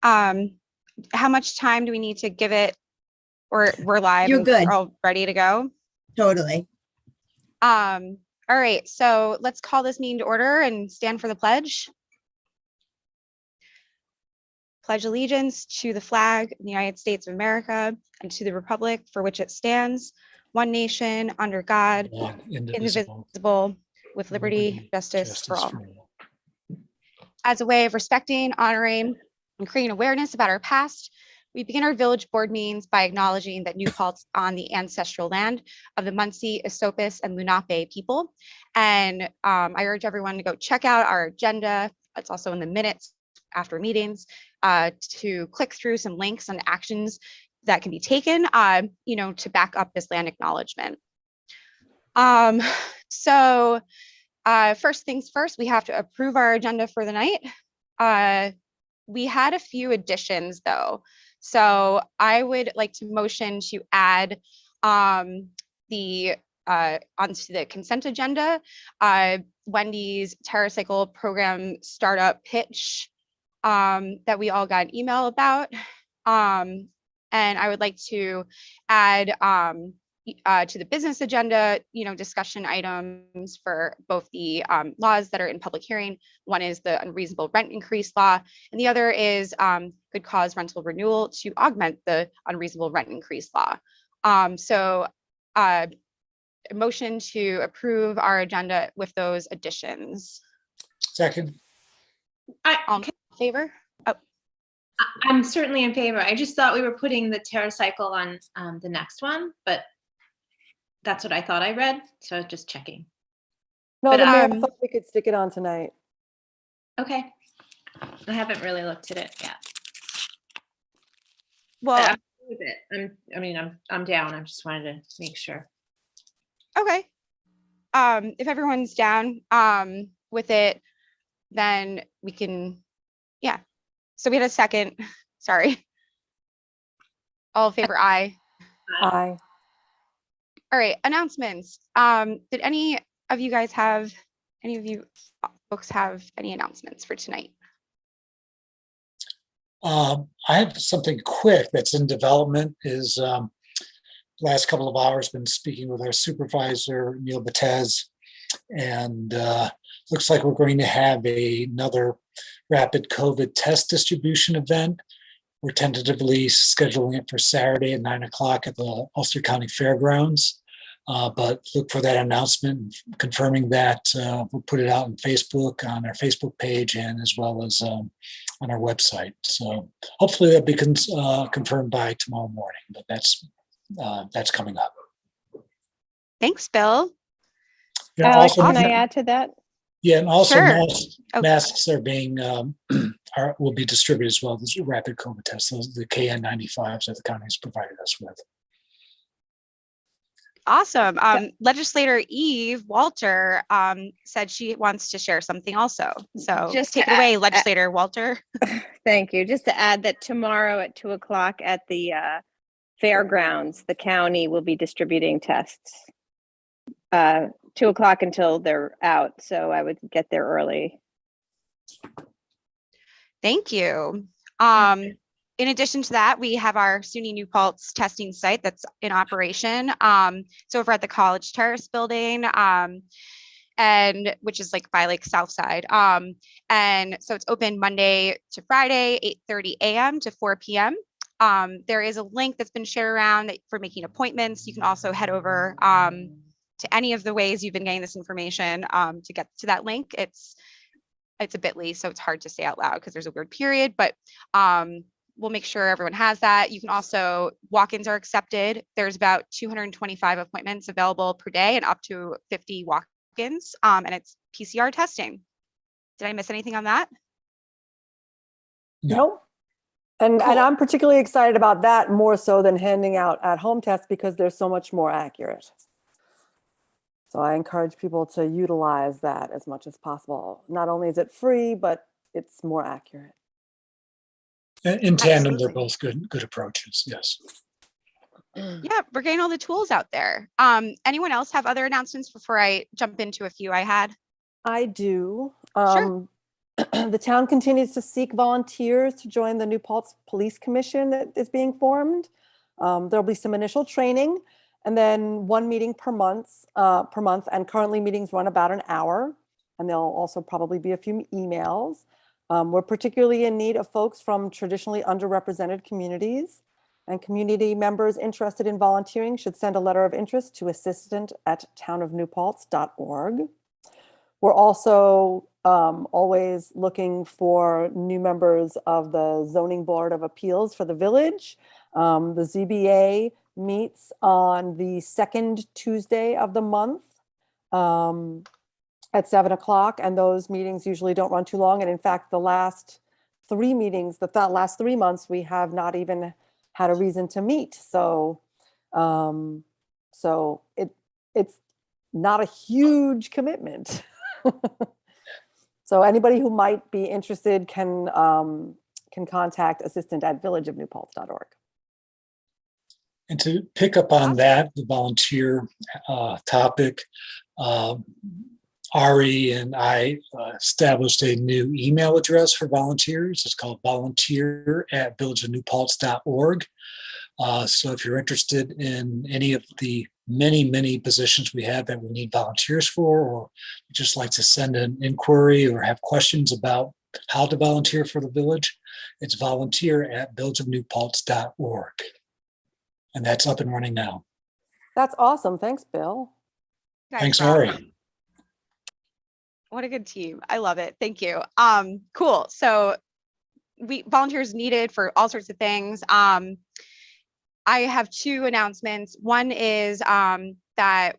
How much time do we need to give it, or we're live You're and good. we're all ready to go? Totally. All right, so let's call this meeting to order and stand for the pledge. Pledge allegiance to the flag of the United States of America and to the republic for which it stands, one nation, under God, indivisible, with liberty, justice for all. As a way of respecting, honoring, and creating awareness about our past, we begin our village board meetings by acknowledging that New Paltz on the ancestral land of the Munsee, Esopus, and Lenape people. And I urge everyone to go check out our agenda. It's also in the minutes after meetings, to click through some links and actions that can be taken, to back up this land acknowledgement. First things first, we have to approve our agenda for the night. We had a few additions though. So I would like to motion to add onto the consent agenda, Wendy's TerraCycle program startup pitch that we all got an email about. And I would like to add to the business agenda, discussion items for both the laws that are in public hearing. One is the unreasonable rent increase law, and the other is good cause rental renewal to augment the unreasonable rent increase law. A motion to approve our agenda with those additions. Second. All in favor? Oh. I'm certainly in favor. I just thought we were putting the TerraCycle on the next one, but that's what I thought I read, so I was just checking. No, but the mayor thought we could stick it on tonight. Okay. I haven't really looked at it yet. Well, I'm down. I just wanted to make sure. Okay. If everyone's down with it, then we can, yeah. So we had a second. Sorry. All in favor, aye. Aye. All right, announcements. Did any of you folks have any announcements for tonight? I have something quick that's in development. Is last couple of hours been speaking with our supervisor, Neil Batez, and looks like we're going to have another rapid COVID test distribution event. We're tentatively scheduling it for Saturday at 9 o'clock at the Ulster County Fairgrounds. But look for that announcement, confirming that we'll put it out on Facebook, on our Facebook page, and as well as on our website. So hopefully that becomes confirmed by tomorrow morning, but that's coming up. Thanks, Bill. Yeah, Alex, can I add to that? Yeah, and also Sure. masks are being will be distributed as well. This rapid COVID tests, those the KN95s that the county has provided us with. Awesome. Legislator Eve Walter said she wants to share something also. So Just take it away, Legislator Walter. Thank you. Just to add that tomorrow at 2 o'clock at the fairgrounds, the county will be distributing tests. 2 o'clock until they're out. So I would get there early. Thank you. In addition to that, we have our SUNY New Paltz testing site that's in operation. It's over at the College Terrace building, and which is like by South Side. And so it's open Monday to Friday, 8:30 a.m. to 4 p.m. There is a link that's been shared around for making appointments. You can also head over to any of the ways you've been getting this information to get to that link. It's a bit.ly, so it's hard to say out loud because there's a weird period, but we'll make sure everyone has that. You can also, walk-ins are accepted. There's about 225 appointments available per day and up to 50 walk-ins, and it's PCR testing. Did I miss anything on that? Nope. And Cool. and I'm particularly excited about that more so than handing out at-home tests because they're so much more accurate. So I encourage people to utilize that as much as possible. Not only is it free, but it's more accurate. In tandem, Absolutely. they're both good approaches. Yes. Yeah, we're getting all the tools out there. Anyone else have other announcements before I jump into a few I had? I do. Sure. The town continues to seek volunteers to join the New Paltz Police Commission that is being formed. There'll be some initial training and then one meeting per month, and currently meetings run about an hour. And there'll also probably be a few emails. We're particularly in need of folks from traditionally underrepresented communities, and community members interested in volunteering should send a letter of interest to assistant@townofnewpaltz.org. We're also always looking for new members of the Zoning Board of Appeals for the village. The ZBA meets on the second Tuesday of the month at 7 o'clock, and those meetings usually don't run too long. And in fact, the last 3 meetings, the last 3 months, we have not even had a reason to meet. So, it's not a huge commitment. So anybody who might be interested can contact assistant@villageofnewpaltz.org. And to pick up on that, the volunteer topic, Ari and I established a new email address for volunteers. It's called volunteer@villageofnewpaltz.org. So if you're interested in any of the many positions we have that we need volunteers for, or just like to send an inquiry or have questions about how to volunteer for the village, it's volunteer@villageofnewpaltz.org. And that's up and running now. That's awesome. Thanks, Bill. Thanks, Guys, Ari. what a good team. I love it. Thank you. Cool. So volunteers needed for all sorts of things. I have 2 announcements. One is that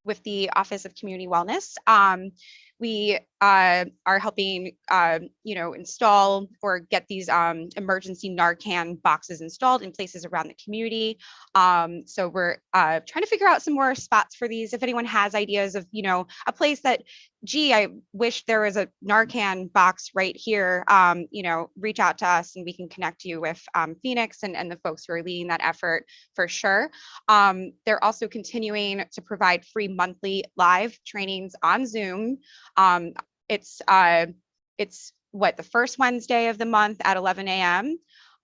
with the Office of Community Wellness, we are helping, install or get these emergency Narcan boxes installed in places around the community. So we're trying to figure out some more spots for these. If anyone has ideas of, a place that, gee, I wish there was a Narcan box right here, reach out to us and we can connect you with Phoenix and the folks who are leading that effort for sure. They're also continuing to provide free monthly live trainings on Zoom. It's the first Wednesday of the month at 11 a.m.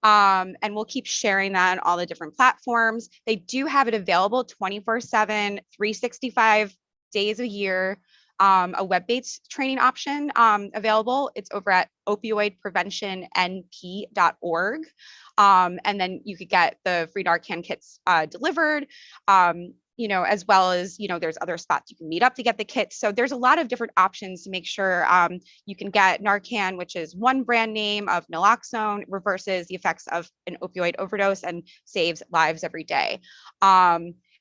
And we'll keep sharing that on all the different platforms. They do have it available 24/7, 365 days a year. A web-based training option available. It's over at opioidpreventionnp.org. And then you could get the free Narcan kits delivered. As well as, there's other spots you can meet up to get the kits. So there's a lot of different options to make sure you can get Narcan, which is one brand name of naloxone, reverses the effects of an opioid overdose and saves lives every day.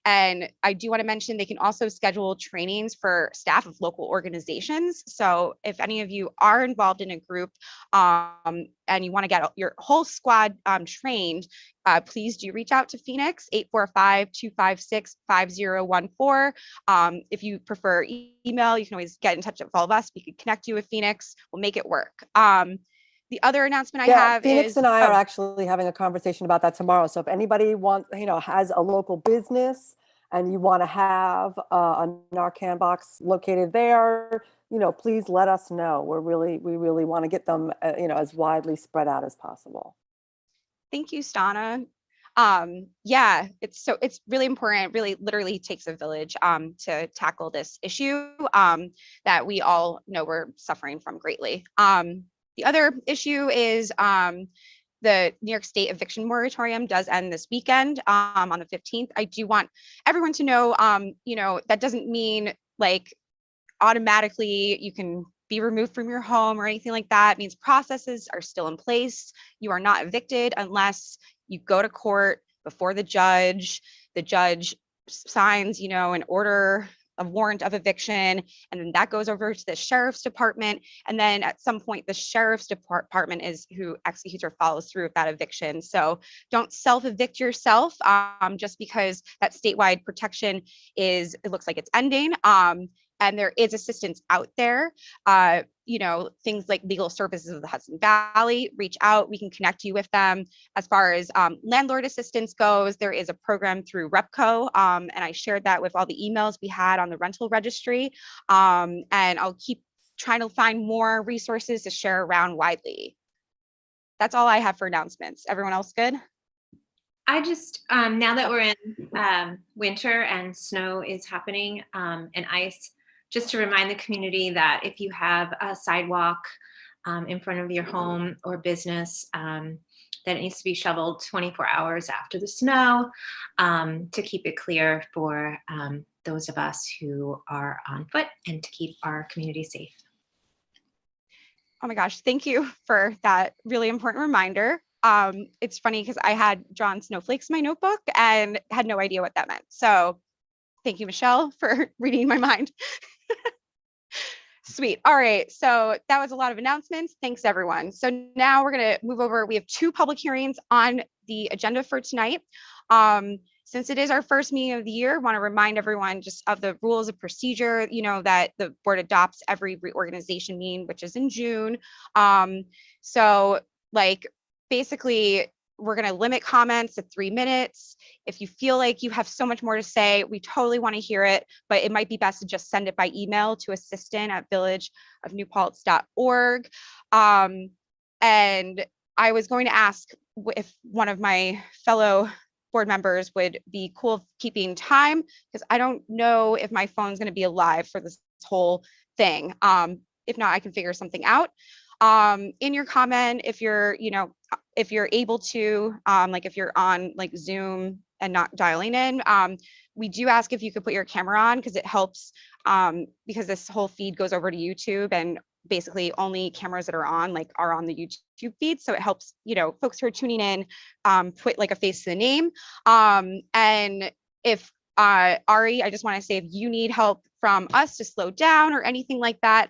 And I do want to mention they can also schedule trainings for staff of local organizations. So if any of you are involved in a group and you want to get your whole squad trained, please do reach out to Phoenix, 845-256-5014. If you prefer email, you can always get in touch with all of us. We can connect you with Phoenix. We'll make it work. The other announcement I have Phoenix is and I are actually having a conversation about that tomorrow. So if anybody has a local business and you want to have a Narcan box located there, please let us know. We really want to get them, as widely spread out as possible. Thank you, Stana. It's really important. Really, literally takes a village to tackle this issue that we all know we're suffering from greatly. The other issue is the New York State eviction moratorium does end this weekend on the 15th. I do want everyone to know, that doesn't mean like automatically you can be removed from your home or anything like that. It means processes are still in place. You are not evicted unless you go to court before the judge. The judge signs, an order, a warrant of eviction, and then that goes over to the sheriff's department. And then at some point, the sheriff's department is who executes or follows through with that eviction. So don't self-evict yourself just because that statewide protection it looks like it's ending. And there is assistance out there. Things like Legal Services of the Hudson Valley, reach out, we can connect you with them. As far as landlord assistance goes, there is a program through REPCO, and I shared that with all the emails we had on the rental registry. And I'll keep trying to find more resources to share around widely. That's all I have for announcements. Everyone else good? I just, now that we're in winter and snow is happening and ice, just to remind the community that if you have a sidewalk in front of your home or business, that it needs to be shoveled 24 hours after the snow to keep it clear for those of us who are on foot and to keep our community safe. Oh my gosh, thank you for that really important reminder. It's funny because I had drawn snowflakes in my notebook and had no idea what that meant. So thank you, Michelle, for reading my mind. Sweet. All right. So that was a lot of announcements. Thanks, everyone. So now we're going to move over. We have 2 public hearings on the agenda for tonight. Since it is our first meeting of the year, I want to remind everyone just of the rules of procedure, that the board adopts every reorganization meeting, which is in June. So like basically, we're going to limit comments to 3 minutes. If you feel like you have so much more to say, we totally want to hear it, but it might be best to just send it by email to assistant@villageofnewpaltz.org. And I was going to ask if one of my fellow board members would be cool keeping time, because I don't know if my phone's going to be alive for this whole thing. If not, I can figure something out. In your comment, if you're able to, like if you're on like Zoom and not dialing in, we do ask if you could put your camera on, because it helps, because this whole feed goes over to YouTube, and basically only cameras that are on the YouTube feed. So it helps, folks who are tuning in, put like a face to the name. And if Ari, I just want to say, if you need help from us to slow down or anything like that,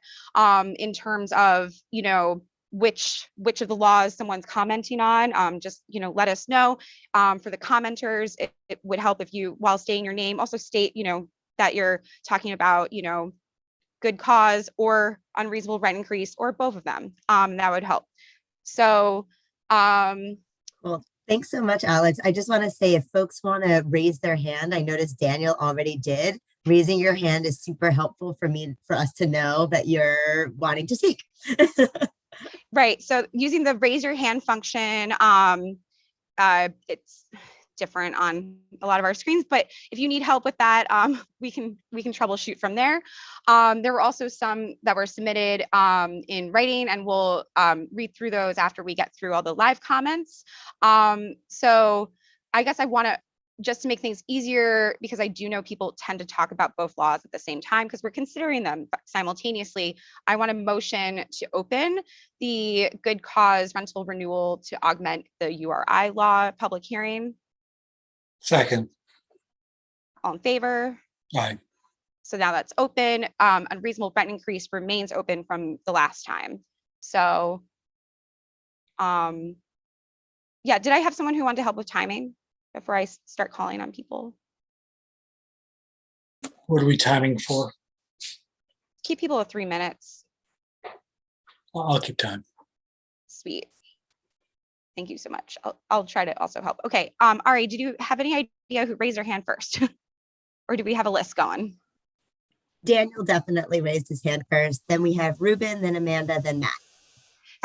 in terms of, which of the laws someone's commenting on, just, let us know. For the commenters, it would help if you, while stating your name, also state, that you're talking about, good cause or unreasonable rent increase, or both of them. That would help. So, Well, thanks so much, Alex. I just want to say, if folks want to raise their hand, I noticed Daniel already did. Raising your hand is super helpful for us to know that you're wanting to speak. right. So using the raise your hand function, it's different on a lot of our screens, but if you need help with that, we can troubleshoot from there. There were also some that were submitted in writing, and we'll read through those after we get through all the live comments. So I guess I want to, just to make things easier, because I do know people tend to talk about both laws at the same time because we're considering them simultaneously. I want a motion to open the good cause rental renewal to augment the URI law public hearing. Second. All in favor? Aye. So now that's open. Unreasonable rent increase remains open from the last time. So, yeah, did I have someone who wanted to help with timing before I start calling on people? What are we timing for? Keep people at 3 minutes. I'll keep time. Sweet. Thank you so much. I'll try to also help. Okay, Ari, did you have any idea who raised their hand first? Or do we have a list going? Daniel definitely raised his hand first. Then we have Ruben, then Amanda, then Matt.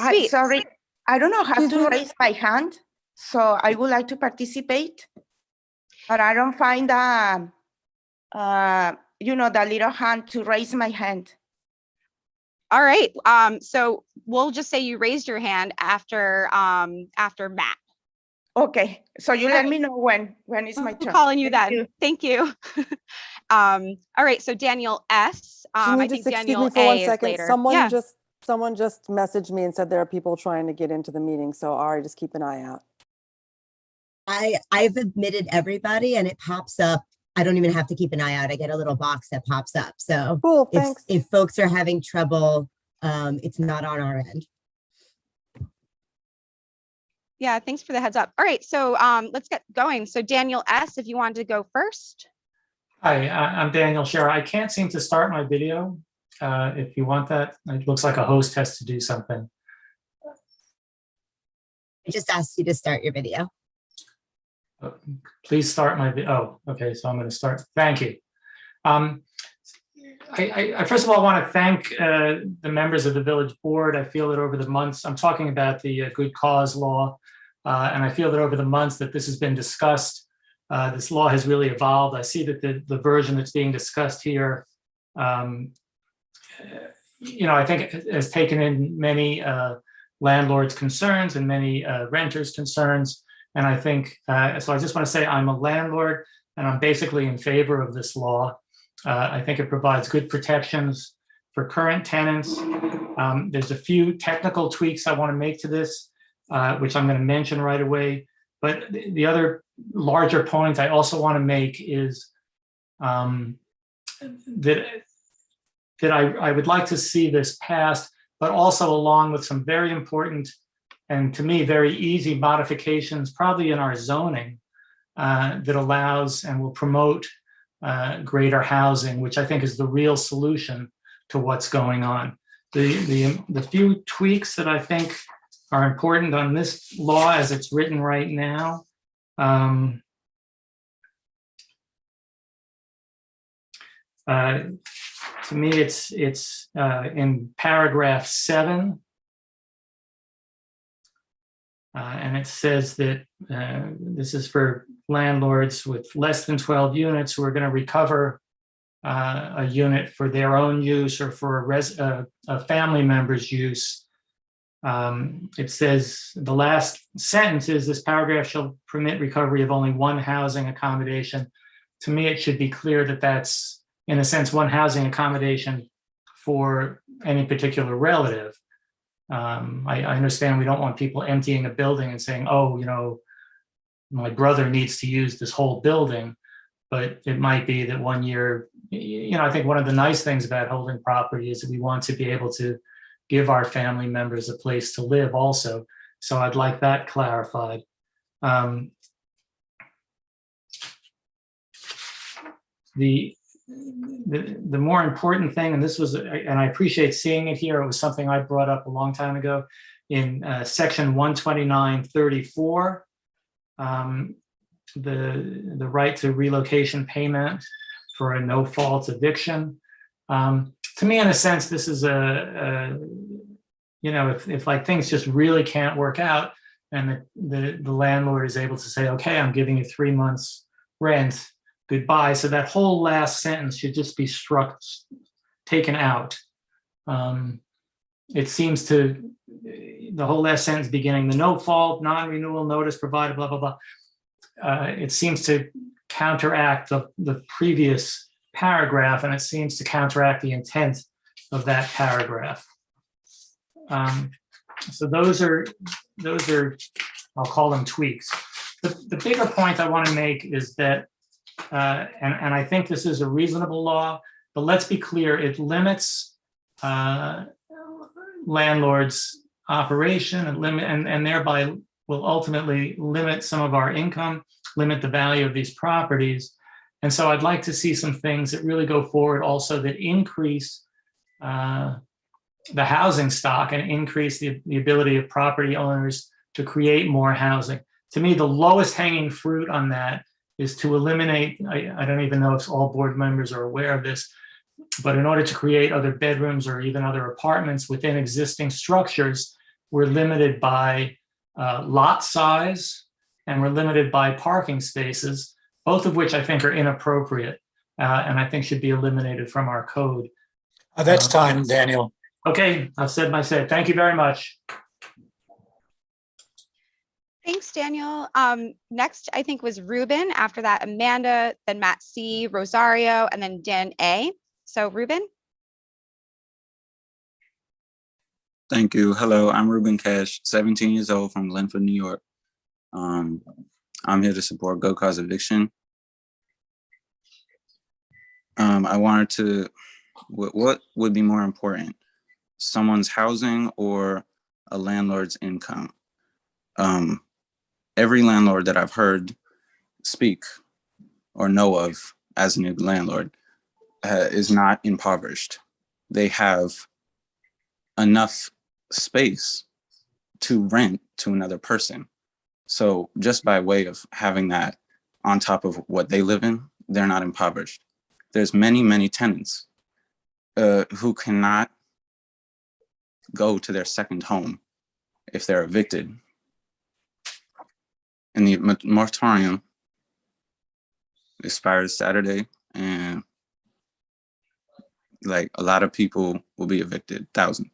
Sweet. Sorry, I don't know how Excuse to me. raise my hand, so I would like to participate, but I don't find the little hand to raise my hand. All right. So we'll just say you raised your hand after Matt. Okay, so you let right. me know when it's my I'm turn. calling you Thank then. you. Thank you. All right. So Daniel S. Can you I just think excuse Daniel me for 1 A is second? later. Someone Yeah. just messaged me and said there are people trying to get into the meeting. So Ari, just keep an eye out. I've admitted everybody and it pops up. I don't even have to keep an eye out. I get a little box that pops up. So Cool, thanks. if folks are having trouble, it's not on our end. Yeah. Thanks for the heads up. All right. So let's get going. So Daniel S., if you wanted to go first. Hi, I'm Daniel Shara. I can't seem to start my video. If you want that, it looks like a host has to do something. I just asked you to start your video. Please start my video. Oh, okay, so I'm going to start. Thank you. I first of all want to thank the members of the village board. I feel that over the months, I'm talking about the good cause law, and I feel that over the months that this has been discussed, this law has really evolved. I see that the version that's being discussed here, I think has taken in many landlords' concerns and many renters' concerns. And I think, so I just want to say I'm a landlord and I'm basically in favor of this law. I think it provides good protections for current tenants. There's a few technical tweaks I want to make to this, which I'm going to mention right away. But the other larger point I also want to make is that I would like to see this passed, but also along with some very important and to me very easy modifications, probably in our zoning, that allows and will promote greater housing, which I think is the real solution to what's going on. The few tweaks that I think are important on this law as it's written right now, to me, it's in paragraph 7, and it says that this is for landlords with less than 12 units who are going to recover a unit for their own use or for a family member's use. It says the last sentence is this paragraph shall permit recovery of only one housing accommodation. To me, it should be clear that that's, in a sense, one housing accommodation for any particular relative. I understand we don't want people emptying a building and saying, oh, my brother needs to use this whole building, but it might be that one year, I think one of the nice things about holding property is that we want to be able to give our family members a place to live also. So I'd like that clarified. The more important thing, and this was, and I appreciate seeing it here, it was something I brought up a long time ago in section 129.34, the right to relocation payment for a no-fault eviction. To me, in a sense, this is if like things just really can't work out and the landlord is able to say, okay, I'm giving you 3 months rent, goodbye. So that whole last sentence should just be taken out. It seems to, the whole last sentence beginning, the no fault, non-renewal notice provided, blah, blah, blah. It seems to counteract the previous paragraph, and it seems to counteract the intent of that paragraph. So those are, I'll call them tweaks. The bigger point I want to make is that, and I think this is a reasonable law, but let's be clear, it limits landlords' operation and thereby will ultimately limit some of our income, limit the value of these properties. And so I'd like to see some things that really go forward also that increase the housing stock and increase the ability of property owners to create more housing. To me, the lowest hanging fruit on that is to eliminate, I don't even know if all board members are aware of this, but in order to create other bedrooms or even other apartments within existing structures, we're limited by lot size and we're limited by parking spaces, both of which I think are inappropriate and I think should be eliminated from our code. That's time, Daniel. Okay, I've said my say. Thank you very much. Thanks, Daniel. Next, I think was Ruben. After that, Amanda, then Matt C, Rosario, and then Dan A. So Ruben. Thank you. Hello, I'm Ruben Cash, 17 years old from Glenford, New York. I'm here to support Go Cause Eviction. I wanted to, what would be more important? Someone's housing or a landlord's income? Every landlord that I've heard speak or know of as a new landlord is not impoverished. They have enough space to rent to another person. So just by way of having that on top of what they live in, they're not impoverished. There's many, many tenants who cannot go to their second home if they're evicted. And the moratorium expires Saturday, and like a lot of people will be evicted, thousands.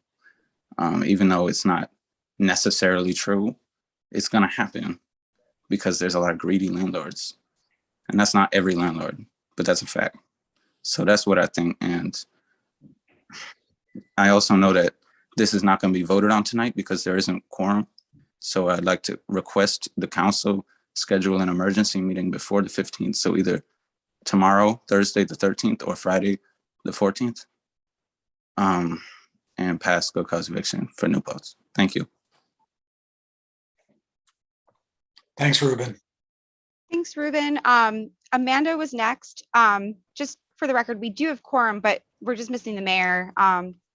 Even though it's not necessarily true, it's gonna happen because there's a lot of greedy landlords. And that's not every landlord, but that's a fact. So that's what I think. And I also know that this is not gonna be voted on tonight because there isn't quorum. So I'd like to request the council schedule an emergency meeting before the 15th. So either tomorrow, Thursday the 13th, or Friday the 14th. And pass good cause eviction for New Paltz. Thank you. Thanks, Ruben. Thanks, Ruben. Amanda was next. Just for the record, we do have quorum, but we're just missing the mayor.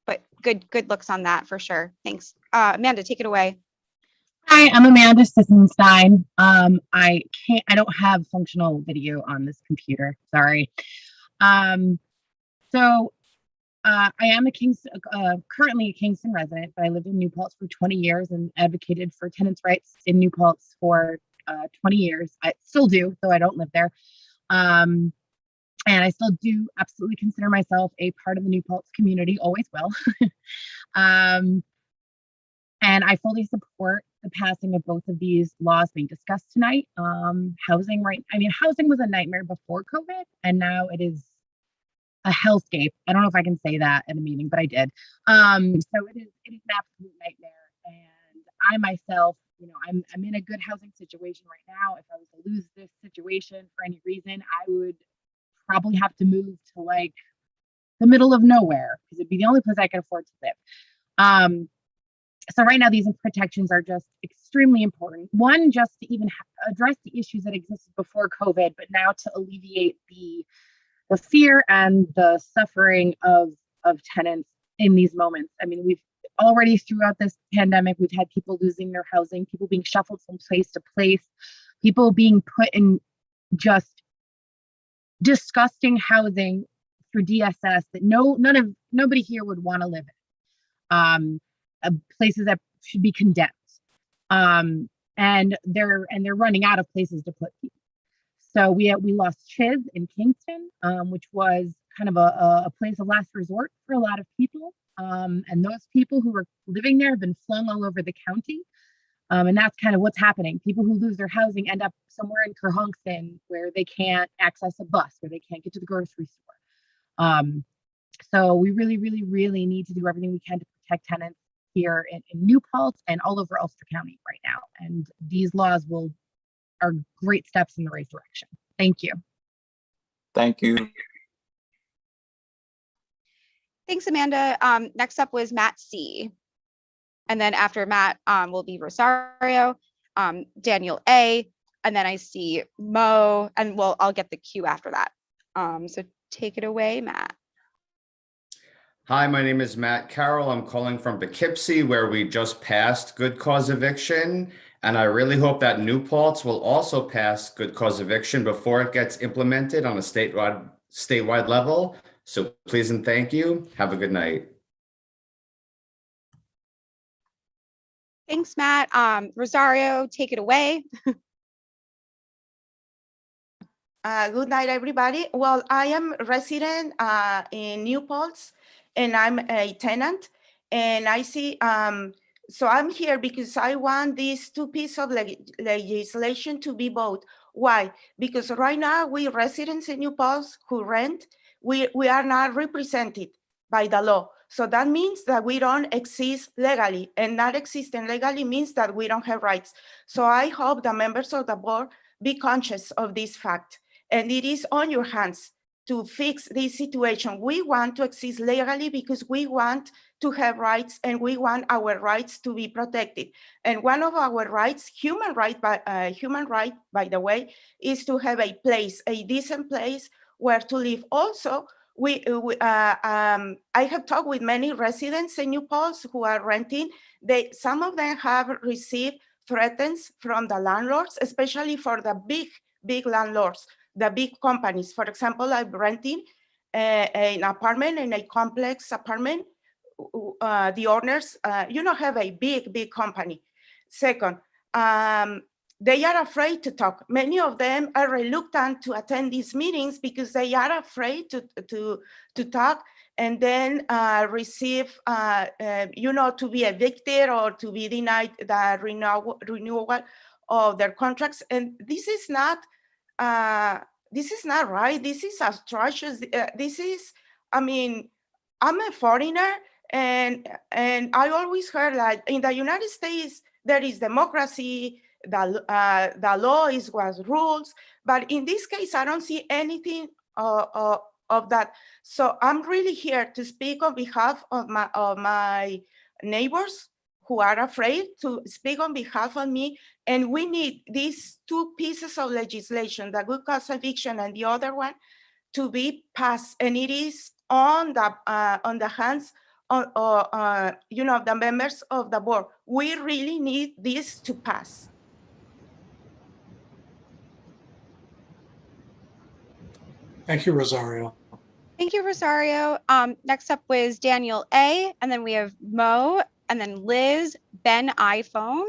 But good looks on that for sure. Thanks. Amanda, take it away. Hi, I'm Amanda Sisenstein. I don't have functional video on this computer. Sorry. I am currently a Kingston resident, but I lived in New Paltz for 20 years and advocated for tenants' rights in New Paltz for 20 years. I still do, though I don't live there. And I still do absolutely consider myself a part of the New Paltz community, always will. And I fully support the passing of both of these laws being discussed tonight. Housing was a nightmare before COVID, and now it is a hellscape. I don't know if I can say that in a meeting, but I did. So it is an absolute nightmare. And I myself, I'm in a good housing situation right now. If I was to lose this situation for any reason, I would probably have to move to like the middle of nowhere because it'd be the only place I could afford to live. So right now, these protections are just extremely important. One, just to even address the issues that existed before COVID, but now to alleviate the fear and the suffering of tenants in these moments. I mean, we've already throughout this pandemic, we've had people losing their housing, people being shuffled from place to place, people being put in just disgusting housing through DSS that nobody here would want to live in. Places that should be condemned. And they're running out of places to put people. So we lost Chiz in Kingston, which was kind of a place of last resort for a lot of people. And those people who were living there have been flung all over the county. And that's kind of what's happening. People who lose their housing end up somewhere in Kerhonkson where they can't access a bus, where they can't get to the grocery store. So we really, really, really need to do everything we can to protect tenants here in New Paltz and all over Ulster County right now. And these laws are great steps in the right direction. Thank you. Thank you. Thanks, Amanda. Next up was Matt C. And then after Matt will be Rosario, Daniel A. And then I see Mo, and I'll get the queue after that. So take it away, Matt. Hi, my name is Matt Carroll. I'm calling from Poughkeepsie, where we just passed good cause eviction. And I really hope that New Paltz will also pass good cause eviction before it gets implemented on a statewide level. So please and thank you. Have a good night. Thanks, Matt. Rosario, take it away. Good night, everybody. Well, I am resident in New Paltz, and I'm a tenant. And I see, so I'm here because I want these two pieces of legislation to be voted. Why? Because right now, we residents in New Paltz who rent, we are not represented by the law. So that means that we don't exist legally, and not existing legally means that we don't have rights. So I hope the members of the board be conscious of this fact. And it is on your hands to fix this situation. We want to exist legally because we want to have rights, and we want our rights to be protected. And one of our rights, human right, by the way, is to have a place, a decent place where to live. Also, I have talked with many residents in New Paltz who are renting. Some of them have received threats from the landlords, especially for the big landlords, the big companies. For example, I'm renting an apartment in a complex apartment, the owners, have a big company. Second, they are afraid to talk. Many of them are reluctant to attend these meetings because they are afraid to talk and then receive, to be evicted or to be denied the renewal of their contracts. And this is not right. This is atrocious. I'm a foreigner, and I always heard that in the United States there is democracy. The law is what rules, but in this case, I don't see anything of that. So I'm really here to speak on behalf of my neighbors who are afraid, to speak on behalf of me. And we need these two pieces of legislation, the good cause eviction and the other one, to be passed. And it is on the hands of the members of the board. We really need this to pass. Thank you, Rosario. Thank you, Rosario. Next up was Daniel A, and then we have Mo, and then Liz, Ben iPhone,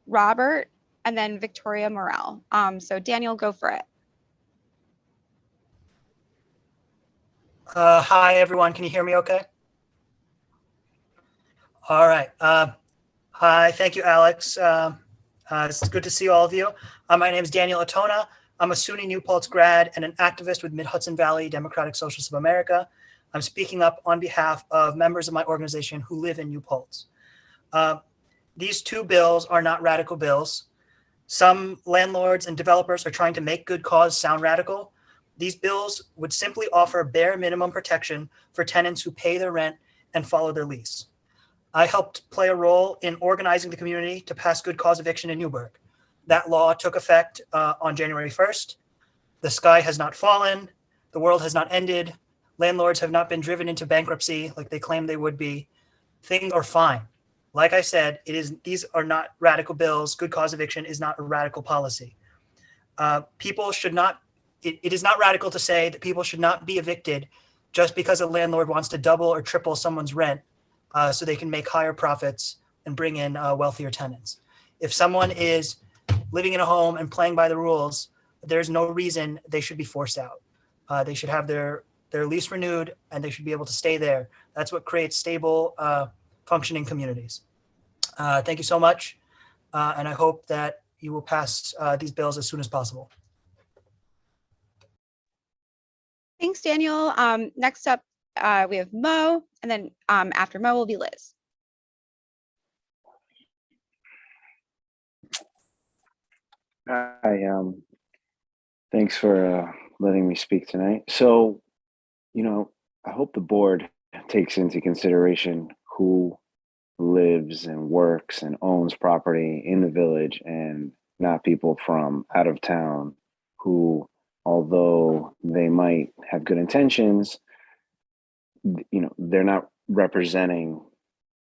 Robert, and then Victoria Morel. So Daniel, go for it. Hi, everyone. Can you hear me okay? All right. Hi, thank you, Alex. It's good to see all of you. My name is Daniel Atona. I'm a SUNY New Paltz grad and an activist with Mid-Hudson Valley Democratic Socialists of America. I'm speaking up on behalf of members of my organization who live in New Paltz. These two bills are not radical bills. Some landlords and developers are trying to make good cause sound radical. These bills would simply offer bare minimum protection for tenants who pay their rent and follow their lease. I helped play a role in organizing the community to pass good cause eviction in Newburgh. That law took effect on January 1st. The sky has not fallen. The world has not ended. Landlords have not been driven into bankruptcy like they claim they would be. Things are fine. Like I said, these are not radical bills. Good cause eviction is not a radical policy. People should not, it is not radical to say that people should not be evicted just because a landlord wants to double or triple someone's rent so they can make higher profits and bring in wealthier tenants. If someone is living in a home and playing by the rules, there's no reason they should be forced out. They should have their lease renewed and they should be able to stay there. That's what creates stable, functioning communities. Thank you so much. And I hope that you will pass these bills as soon as possible. Thanks, Daniel. Next up, we have Mo, and then after Mo will be Liz. Hi, thanks for letting me speak tonight. So, I hope the board takes into consideration who lives and works and owns property in the village and not people from out of town who, although they might have good intentions, they're not representing,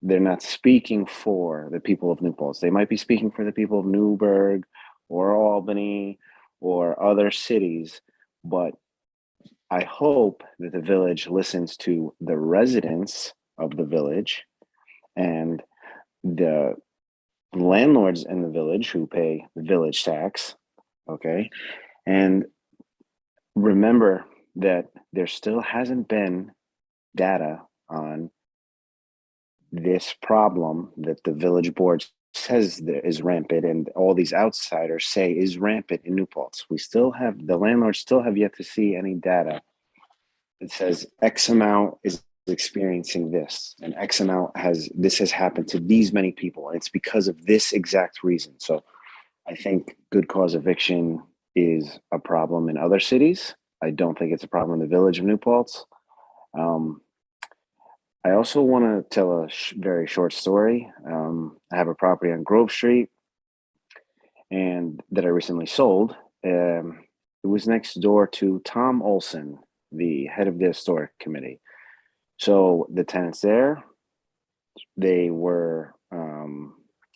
they're not speaking for the people of New Paltz. They might be speaking for the people of Newburgh or Albany or other cities, but I hope that the village listens to the residents of the village and the landlords in the village who pay village tax, okay? And remember that there still hasn't been data on this problem that the village board says is rampant and all these outsiders say is rampant in New Paltz. The landlords still have yet to see any data that says X amount is experiencing this and X amount has happened to these many people. It's because of this exact reason. So I think good cause eviction is a problem in other cities. I don't think it's a problem in the village of New Paltz. I also want to tell a very short story. I have a property on Grove Street and that I recently sold. It was next door to Tom Olson, the head of the historic committee. So the tenants there, they were on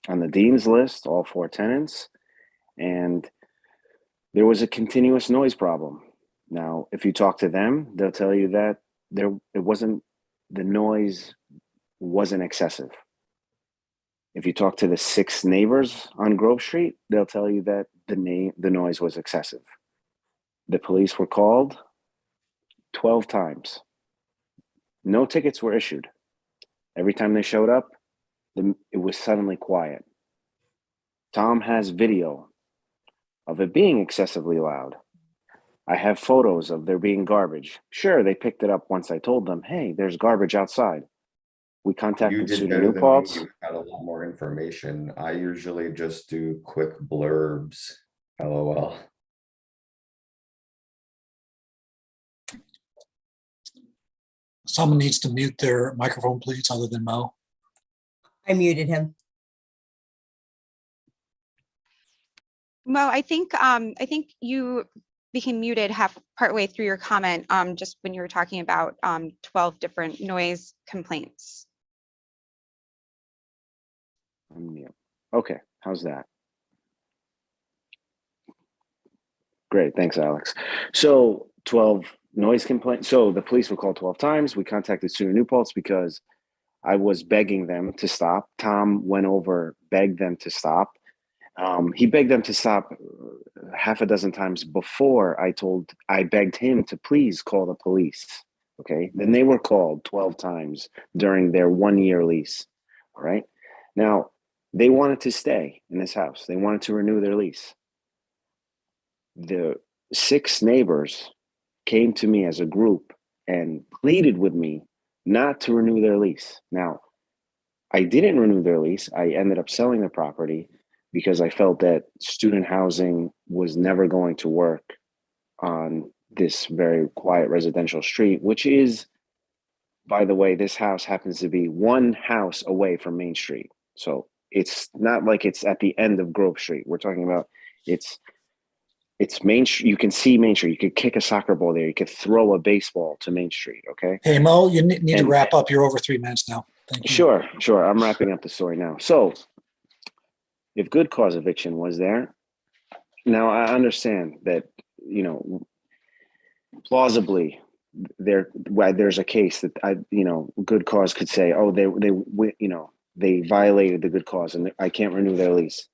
the dean's list, all 4 tenants, and there was a continuous noise problem. Now, if you talk to them, they'll tell you that the noise wasn't excessive. If you talk to the 6 neighbors on Grove Street, they'll tell you that the noise was excessive. The police were called 12 times. No tickets were issued. Every time they showed up, it was suddenly quiet. Tom has video of it being excessively loud. I have photos of there being garbage. Sure, they picked it up once I told them, hey, there's garbage outside. We You contacted did SUNY better New than me. Paltz. You had a lot more information. I usually just do quick blurbs. LOL. Someone needs to mute their microphone, please, other than Mo. I muted him. Mo, I think you became muted partway through your comment, just when you were talking about 12 different noise complaints. Okay, how's that? Great, thanks, Alex. So 12 noise complaints. So the police were called 12 times. We contacted SUNY New Paltz because I was begging them to stop. Tom went over, begged them to stop. He begged them to stop half a dozen times before I begged him to please call the police. Okay, then they were called 12 times during their 1-year lease. All right, now they wanted to stay in this house. They wanted to renew their lease. The 6 neighbors came to me as a group and pleaded with me not to renew their lease. Now, I didn't renew their lease. I ended up selling the property because I felt that student housing was never going to work on this very quiet residential street, which is, by the way, this house happens to be 1 house away from Main Street. So it's not like it's at the end of Grove Street. We're talking about it's Main Street. You can see Main Street. You could kick a soccer ball there. You could throw a baseball to Main Street. Okay. Hey, Mo, you need to wrap up. You're over 3 minutes now. Thank you. Sure. I'm wrapping up the story now. So if good cause eviction was there, now I understand that, plausibly there's a case that good cause could say, oh, they violated the good cause and I can't renew their lease.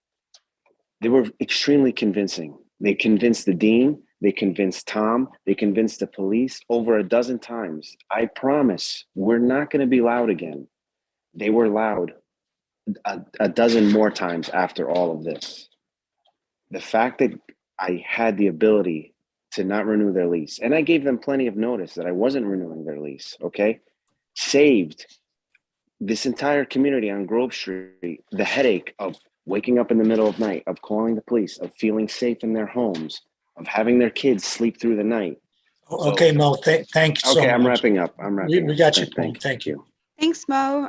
They were extremely convincing. They convinced the dean, they convinced Tom, they convinced the police over a dozen times. I promise we're not going to be loud again. They were loud a dozen more times after all of this. The fact that I had the ability to not renew their lease, and I gave them plenty of notice that I wasn't renewing their lease, okay, saved this entire community on Grove Street the headache of waking up in the middle of night, of calling the police, of feeling safe in their homes, of having their kids sleep through the night. Okay, Mo, thank you so much. Okay, I'm wrapping up. We got your point. Thank you. Thanks, Mo.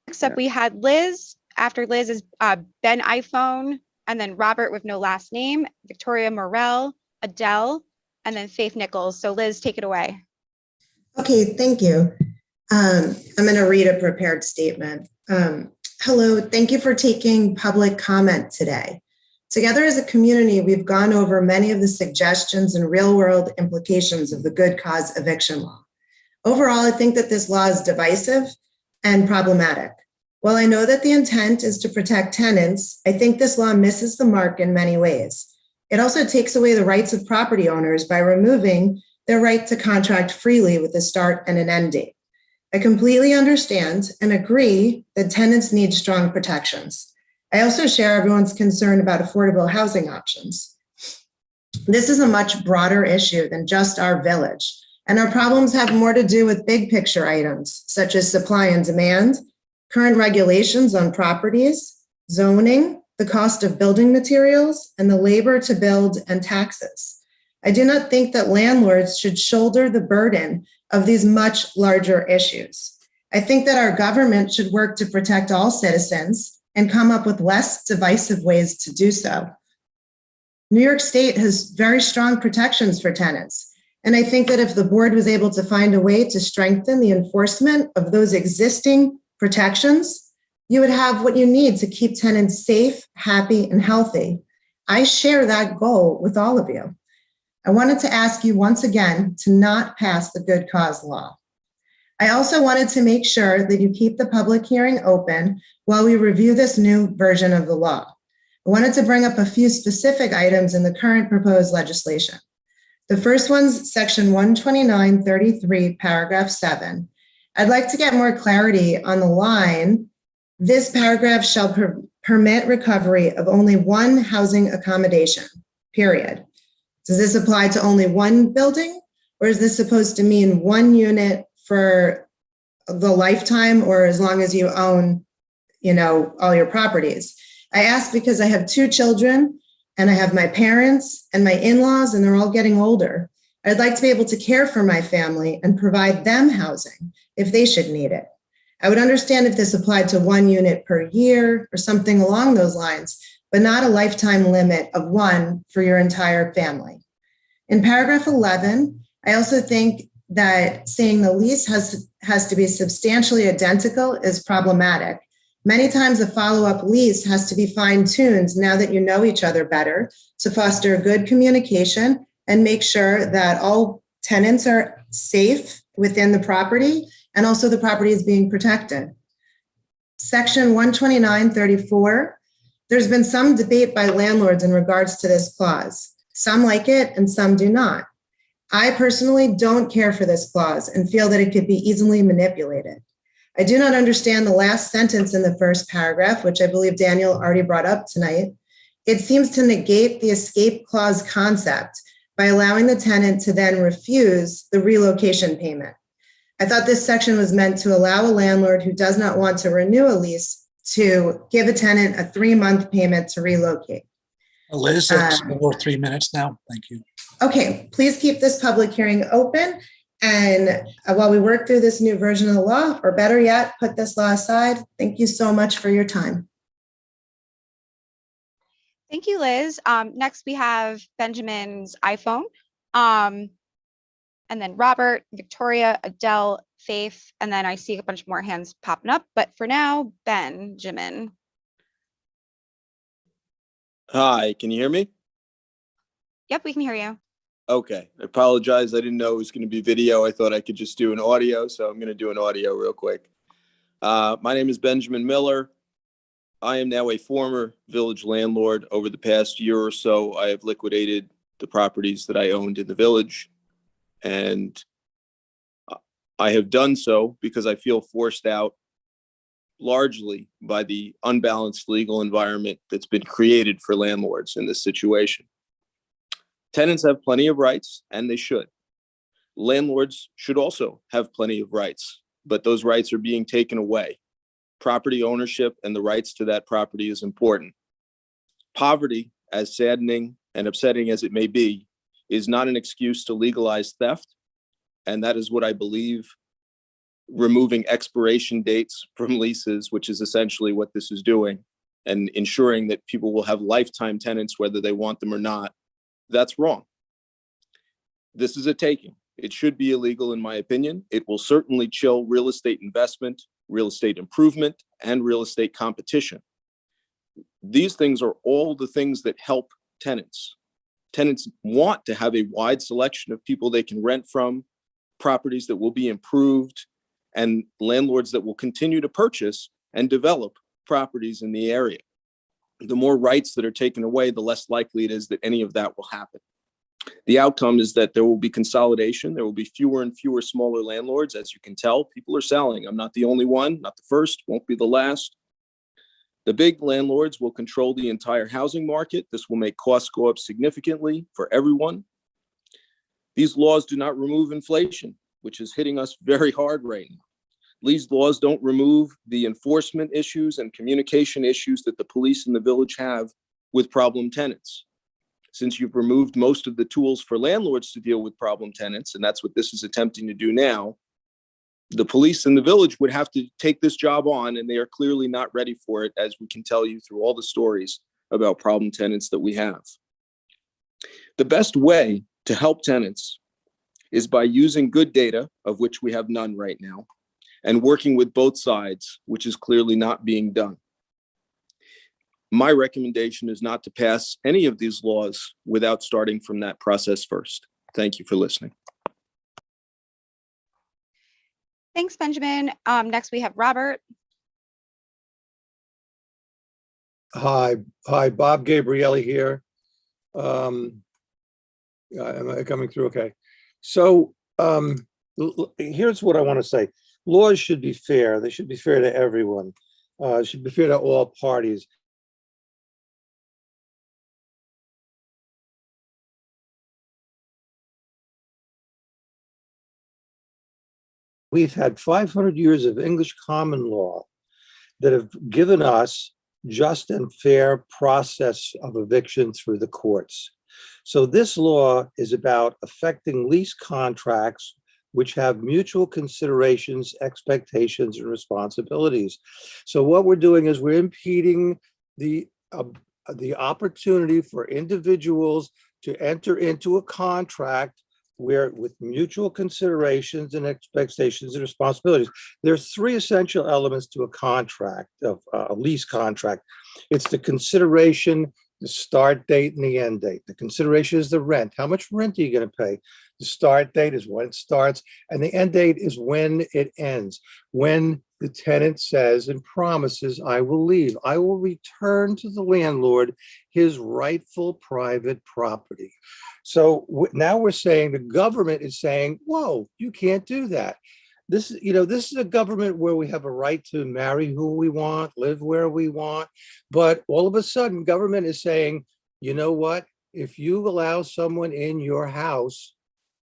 Next up, we had Liz. After Liz is Ben iPhone, and then Robert with no last name, Victoria Morel, Adele, and then Faith Nichols. So Liz, take it away. Okay, thank you. I'm going to read a prepared statement. Hello, thank you for taking public comment today. Together as a community, we've gone over many of the suggestions and real-world implications of the good cause eviction law. Overall, I think that this law is divisive and problematic. While I know that the intent is to protect tenants, I think this law misses the mark in many ways. It also takes away the rights of property owners by removing their right to contract freely with a start and an end date. I completely understand and agree that tenants need strong protections. I also share everyone's concern about affordable housing options. This is a much broader issue than just our village, and our problems have more to do with big picture items such as supply and demand, current regulations on properties, zoning, the cost of building materials, and the labor to build and taxes. I do not think that landlords should shoulder the burden of these much larger issues. I think that our government should work to protect all citizens and come up with less divisive ways to do so. New York State has very strong protections for tenants, and I think that if the board was able to find a way to strengthen the enforcement of those existing protections, you would have what you need to keep tenants safe, happy, and healthy. I share that goal with all of you. I wanted to ask you once again to not pass the good cause law. I also wanted to make sure that you keep the public hearing open while we review this new version of the law. I wanted to bring up a few specific items in the current proposed legislation. The first one's section 129.33, paragraph 7. I'd like to get more clarity on the line, this paragraph shall permit recovery of only one housing accommodation, period. Does this apply to only one building, or is this supposed to mean one unit for the lifetime or as long as you own, all your properties? I ask because I have 2 children and I have my parents and my in-laws, and they're all getting older. I'd like to be able to care for my family and provide them housing if they should need it. I would understand if this applied to 1 unit per year or something along those lines, but not a lifetime limit of 1 for your entire family. In paragraph 11, I also think that saying the lease has to be substantially identical is problematic. Many times a follow-up lease has to be fine-tuned now that you know each other better to foster good communication and make sure that all tenants are safe within the property and also the property is being protected. Section 129.34, there's been some debate by landlords in regards to this clause. Some like it and some do not. I personally don't care for this clause and feel that it could be easily manipulated. I do not understand the last sentence in the first paragraph, which I believe Daniel already brought up tonight. It seems to negate the escape clause concept by allowing the tenant to then refuse the relocation payment. I thought this section was meant to allow a landlord who does not want to renew a lease to give a tenant a 3-month payment to relocate. Liz, it's over 3 minutes now. Thank you. Okay, please keep this public hearing open. And while we work through this new version of the law, or better yet, put this law aside, thank you so much for your time. Thank you, Liz. Next, we have Benjamin's iPhone. And then Robert, Victoria, Adele, Faith, and then I see a bunch more hands popping up. But for now, Benjamin. Hi, can you hear me? Yep, we can hear you. Okay, I apologize. I didn't know it was going to be video. I thought I could just do an audio, so I'm going to do an audio real quick. My name is Benjamin Miller. I am now a former village landlord. Over the past year or so, I have liquidated the properties that I owned in the village, and I have done so because I feel forced out largely by the unbalanced legal environment that's been created for landlords in this situation. Tenants have plenty of rights, and they should. Landlords should also have plenty of rights, but those rights are being taken away. Property ownership and the rights to that property is important. Poverty, as saddening and upsetting as it may be, is not an excuse to legalize theft, and that is what I believe removing expiration dates from leases, which is essentially what this is doing, and ensuring that people will have lifetime tenants whether they want them or not, that's wrong. This is a taking. It should be illegal in my opinion. It will certainly chill real estate investment, real estate improvement, and real estate competition. These things are all the things that help tenants. Tenants want to have a wide selection of people they can rent from, properties that will be improved, and landlords that will continue to purchase and develop properties in the area. The more rights that are taken away, the less likely it is that any of that will happen. The outcome is that there will be consolidation. There will be fewer and fewer smaller landlords. As you can tell, people are selling. I'm not the only one, not the first, won't be the last. The big landlords will control the entire housing market. This will make costs go up significantly for everyone. These laws do not remove inflation, which is hitting us very hard right now. These laws don't remove the enforcement issues and communication issues that the police in the village have with problem tenants. Since you've removed most of the tools for landlords to deal with problem tenants, and that's what this is attempting to do now, the police in the village would have to take this job on, and they are clearly not ready for it, as we can tell you through all the stories about problem tenants that we have. The best way to help tenants is by using good data, of which we have none right now, and working with both sides, which is clearly not being done. My recommendation is not to pass any of these laws without starting from that process first. Thank you for listening. Thanks, Benjamin. Next we have Robert. Hi, Bob Gabrielli here. Am I coming through? Okay. So here's what I want to say. Laws should be fair. They should be fair to everyone. Should be fair to all parties. We've had 500 years of English common law that have given us just and fair process of eviction through the courts. So this law is about affecting lease contracts which have mutual considerations, expectations, and responsibilities. So what we're doing is we're impeding the opportunity for individuals to enter into a contract where with mutual considerations and expectations and responsibilities. There's three essential elements to a contract, of a lease contract. It's the consideration, the start date, and the end date. The consideration is the rent. How much rent are you going to pay? The start date is when it starts, and the end date is when it ends. When the tenant says and promises, I will leave. I will return to the landlord his rightful private property. So now we're saying the government is saying, whoa, you can't do that. This is a government where we have a right to marry who we want, live where we want. But all of a sudden, government is saying, you know what? If you allow someone in your house,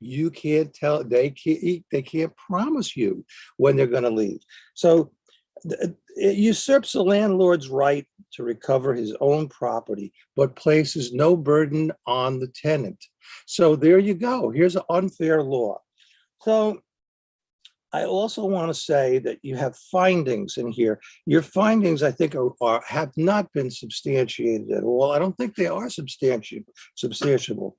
you can't tell, they can't promise you when they're going to leave. So it usurps the landlord's right to recover his own property, but places no burden on the tenant. So there you go. Here's an unfair law. So I also want to say that you have findings in here. Your findings, I think, have not been substantiated at all. I don't think they are substantiable.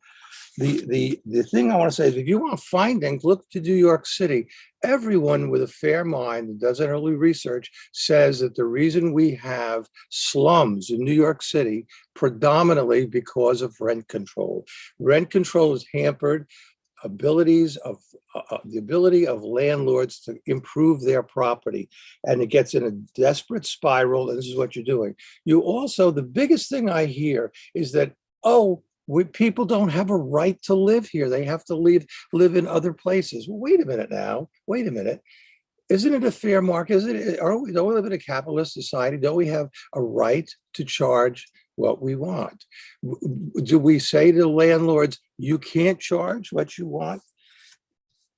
The thing I want to say is if you want findings, look to New York City. Everyone with a fair mind that does early research says that the reason we have slums in New York City predominantly because of rent control. Rent control is hampered the ability of landlords to improve their property, and it gets in a desperate spiral, and this is what you're doing. You also, the biggest thing I hear is that, people don't have a right to live here. They have to live in other places. Well, wait a minute now. Wait a minute. Isn't it a fair market? Don't we live in a capitalist society? Don't we have a right to charge what we want? Do we say to landlords, you can't charge what you want?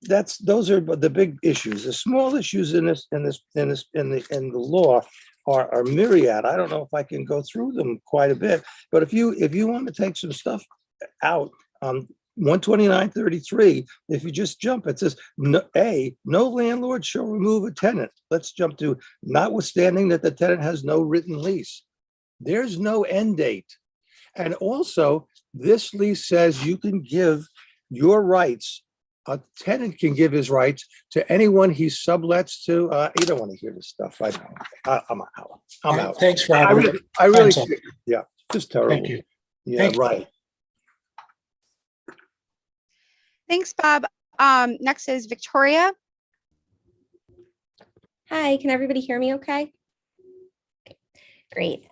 Those are the big issues. The small issues in the law are myriad. I don't know if I can go through them quite a bit, but if you want to take some stuff out, 129.33, if you just jump, it says, no landlord shall remove a tenant. Let's jump to notwithstanding that the tenant has no written lease. There's no end date. And also, this lease says you can give your rights. A tenant can give his rights to anyone he sublets to. You don't want to hear this stuff. I know. I'm out. I'm out. Thanks, Robert. I really, Time's up. yeah, just terrible. Thank you. Yeah, Thank you. right. Thanks, Bob. Next is Victoria. Hi, can everybody hear me okay? Great.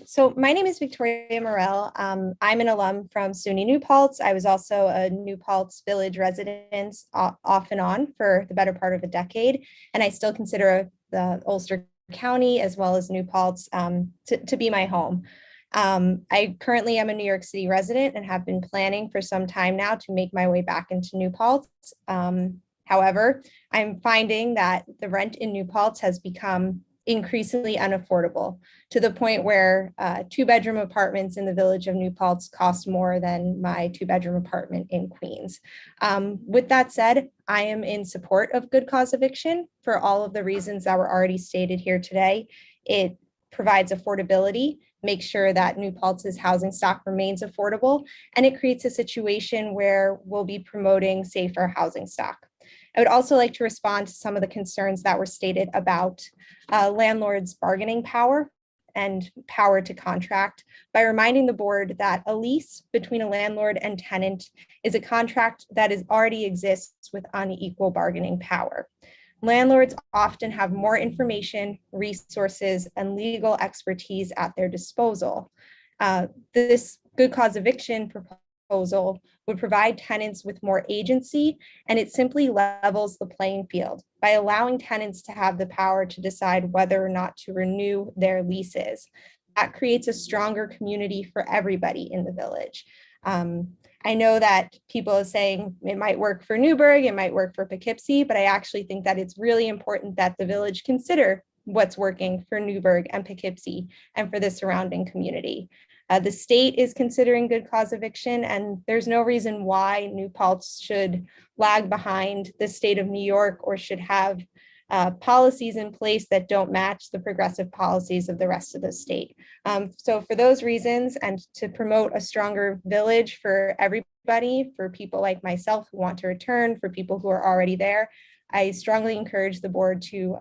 So my name is Victoria Morell. I'm an alum from SUNY New Paltz. I was also a New Paltz Village resident off and on for the better part of a decade. And I still consider the Ulster County as well as New Paltz to be my home. I currently am a New York City resident and have been planning for some time now to make my way back into New Paltz. However, I'm finding that the rent in New Paltz has become increasingly unaffordable to the point where 2-bedroom apartments in the village of New Paltz cost more than my 2-bedroom apartment in Queens. With that said, I am in support of good cause eviction for all of the reasons that were already stated here today. It provides affordability, makes sure that New Paltz's housing stock remains affordable, and it creates a situation where we'll be promoting safer housing stock. I would also like to respond to some of the concerns that were stated about landlords' bargaining power and power to contract by reminding the board that a lease between a landlord and tenant is a contract that already exists with unequal bargaining power. Landlords often have more information, resources, and legal expertise at their disposal. This good cause eviction proposal would provide tenants with more agency, and it simply levels the playing field by allowing tenants to have the power to decide whether or not to renew their leases. That creates a stronger community for everybody in the village. I know that people are saying it might work for Newburgh, it might work for Poughkeepsie, but I actually think that it's really important that the village consider what's working for Newburgh and Poughkeepsie and for the surrounding community. The state is considering good cause eviction, and there's no reason why New Paltz should lag behind the state of New York or should have policies in place that don't match the progressive policies of the rest of the state. So for those reasons, and to promote a stronger village for everybody, for people like myself who want to return, for people who are already there, I strongly encourage the board to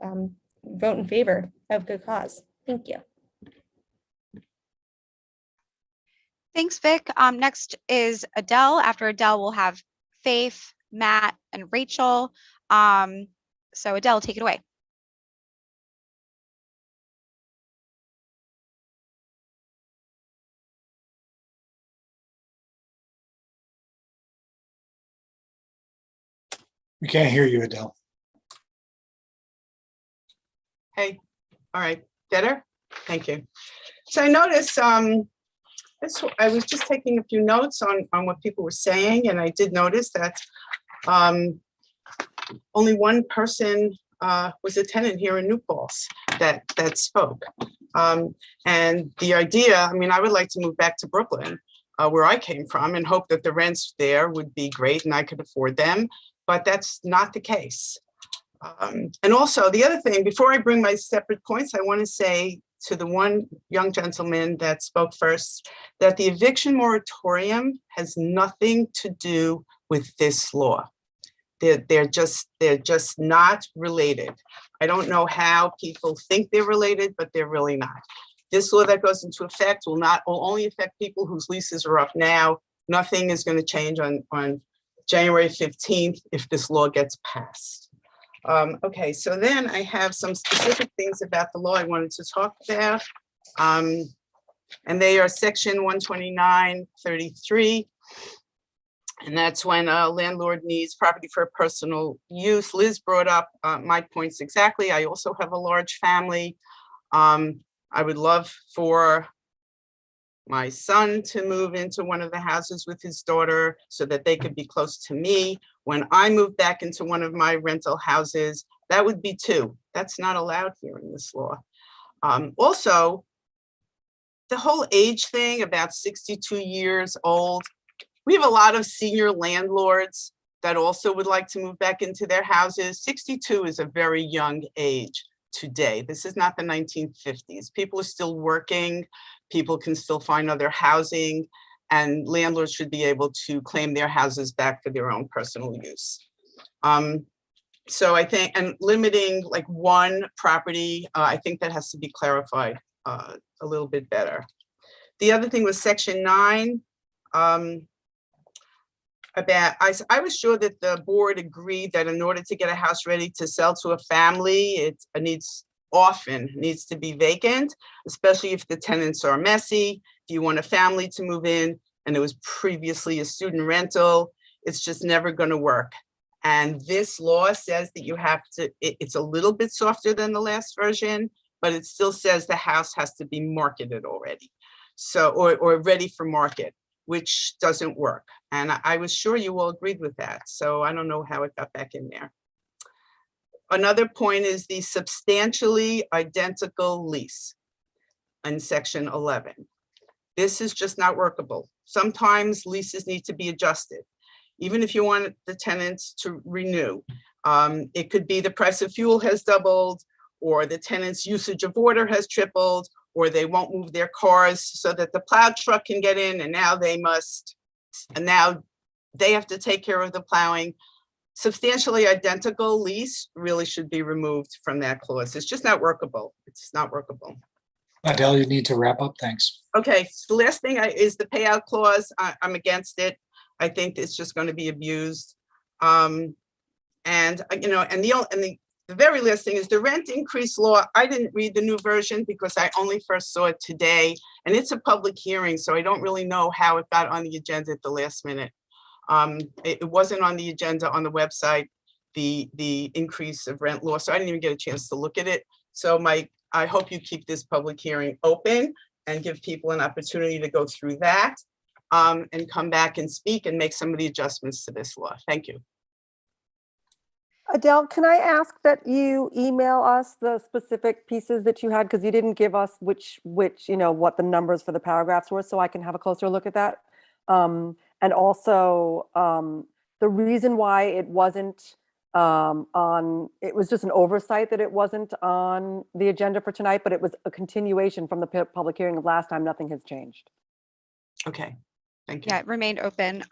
vote in favor of good cause. Thank you. Thanks, Vic. Next is Adele. After Adele, we'll have Faith, Matt, and Rachel. So Adele, take it away. We can't hear you, Adele. Hey, all right, better? Thank you. So I noticed, I was just taking a few notes on what people were saying, and I did notice that only one person was a tenant here in New Paltz that spoke. And the idea, I mean, I would like to move back to Brooklyn, where I came from, and hope that the rents there would be great and I could afford them, but that's not the case. And also the other thing, before I bring my separate points, I want to say to the one young gentleman that spoke first, that the eviction moratorium has nothing to do with this law. They're just not related. I don't know how people think they're related, but they're really not. This law that goes into effect will only affect people whose leases are up now. Nothing is going to change on January 15th if this law gets passed. Okay, so then I have some specific things about the law I wanted to talk about. And they are section 129.33. And that's when a landlord needs property for personal use. Liz brought up my points exactly. I also have a large family. I would love for my son to move into one of the houses with his daughter so that they could be close to me. When I move back into one of my rental houses, that would be 2. That's not allowed here in this law. Also, the whole age thing about 62 years old, we have a lot of senior landlords that also would like to move back into their houses. 62 is a very young age today. This is not the 1950s. People are still working. People can still find other housing, and landlords should be able to claim their houses back for their own personal use. So I think, and limiting like one property, I think that has to be clarified a little bit better. The other thing was section 9. I was sure that the board agreed that in order to get a house ready to sell to a family, it often needs to be vacant, especially if the tenants are messy. If you want a family to move in and it was previously a student rental, it's just never going to work. And this law says that you have to, it's a little bit softer than the last version, but it still says the house has to be marketed already. So, or ready for market, which doesn't work. And I was sure you all agreed with that. So I don't know how it got back in there. Another point is the substantially identical lease in section 11. This is just not workable. Sometimes leases need to be adjusted. Even if you want the tenants to renew, it could be the price of fuel has doubled, or the tenant's usage of water has tripled, or they won't move their cars so that the plow truck can get in, and now they have to take care of the plowing. Substantially identical lease really should be removed from that clause. It's just not workable. It's not workable. Adele, you need to wrap up. Thanks. Okay, so the last thing is the payout clause. I'm against it. I think it's just going to be abused. And the the very last thing is the rent increase law. I didn't read the new version because I only first saw it today, and it's a public hearing, so I don't really know how it got on the agenda at the last minute. It wasn't on the agenda on the website, the increase of rent law, so I didn't even get a chance to look at it. So I hope you keep this public hearing open and give people an opportunity to go through that and come back and speak and make some of the adjustments to this law. Thank you. Adele, can I ask that you email us the specific pieces that you had, because you didn't give us which what the numbers for the paragraphs were, so I can have a closer look at that. And also the reason why it wasn't it was just an oversight that it wasn't on the agenda for tonight, but it was a continuation from the public hearing of last time. Nothing has changed. Okay. Thank you. Yeah, it remained open.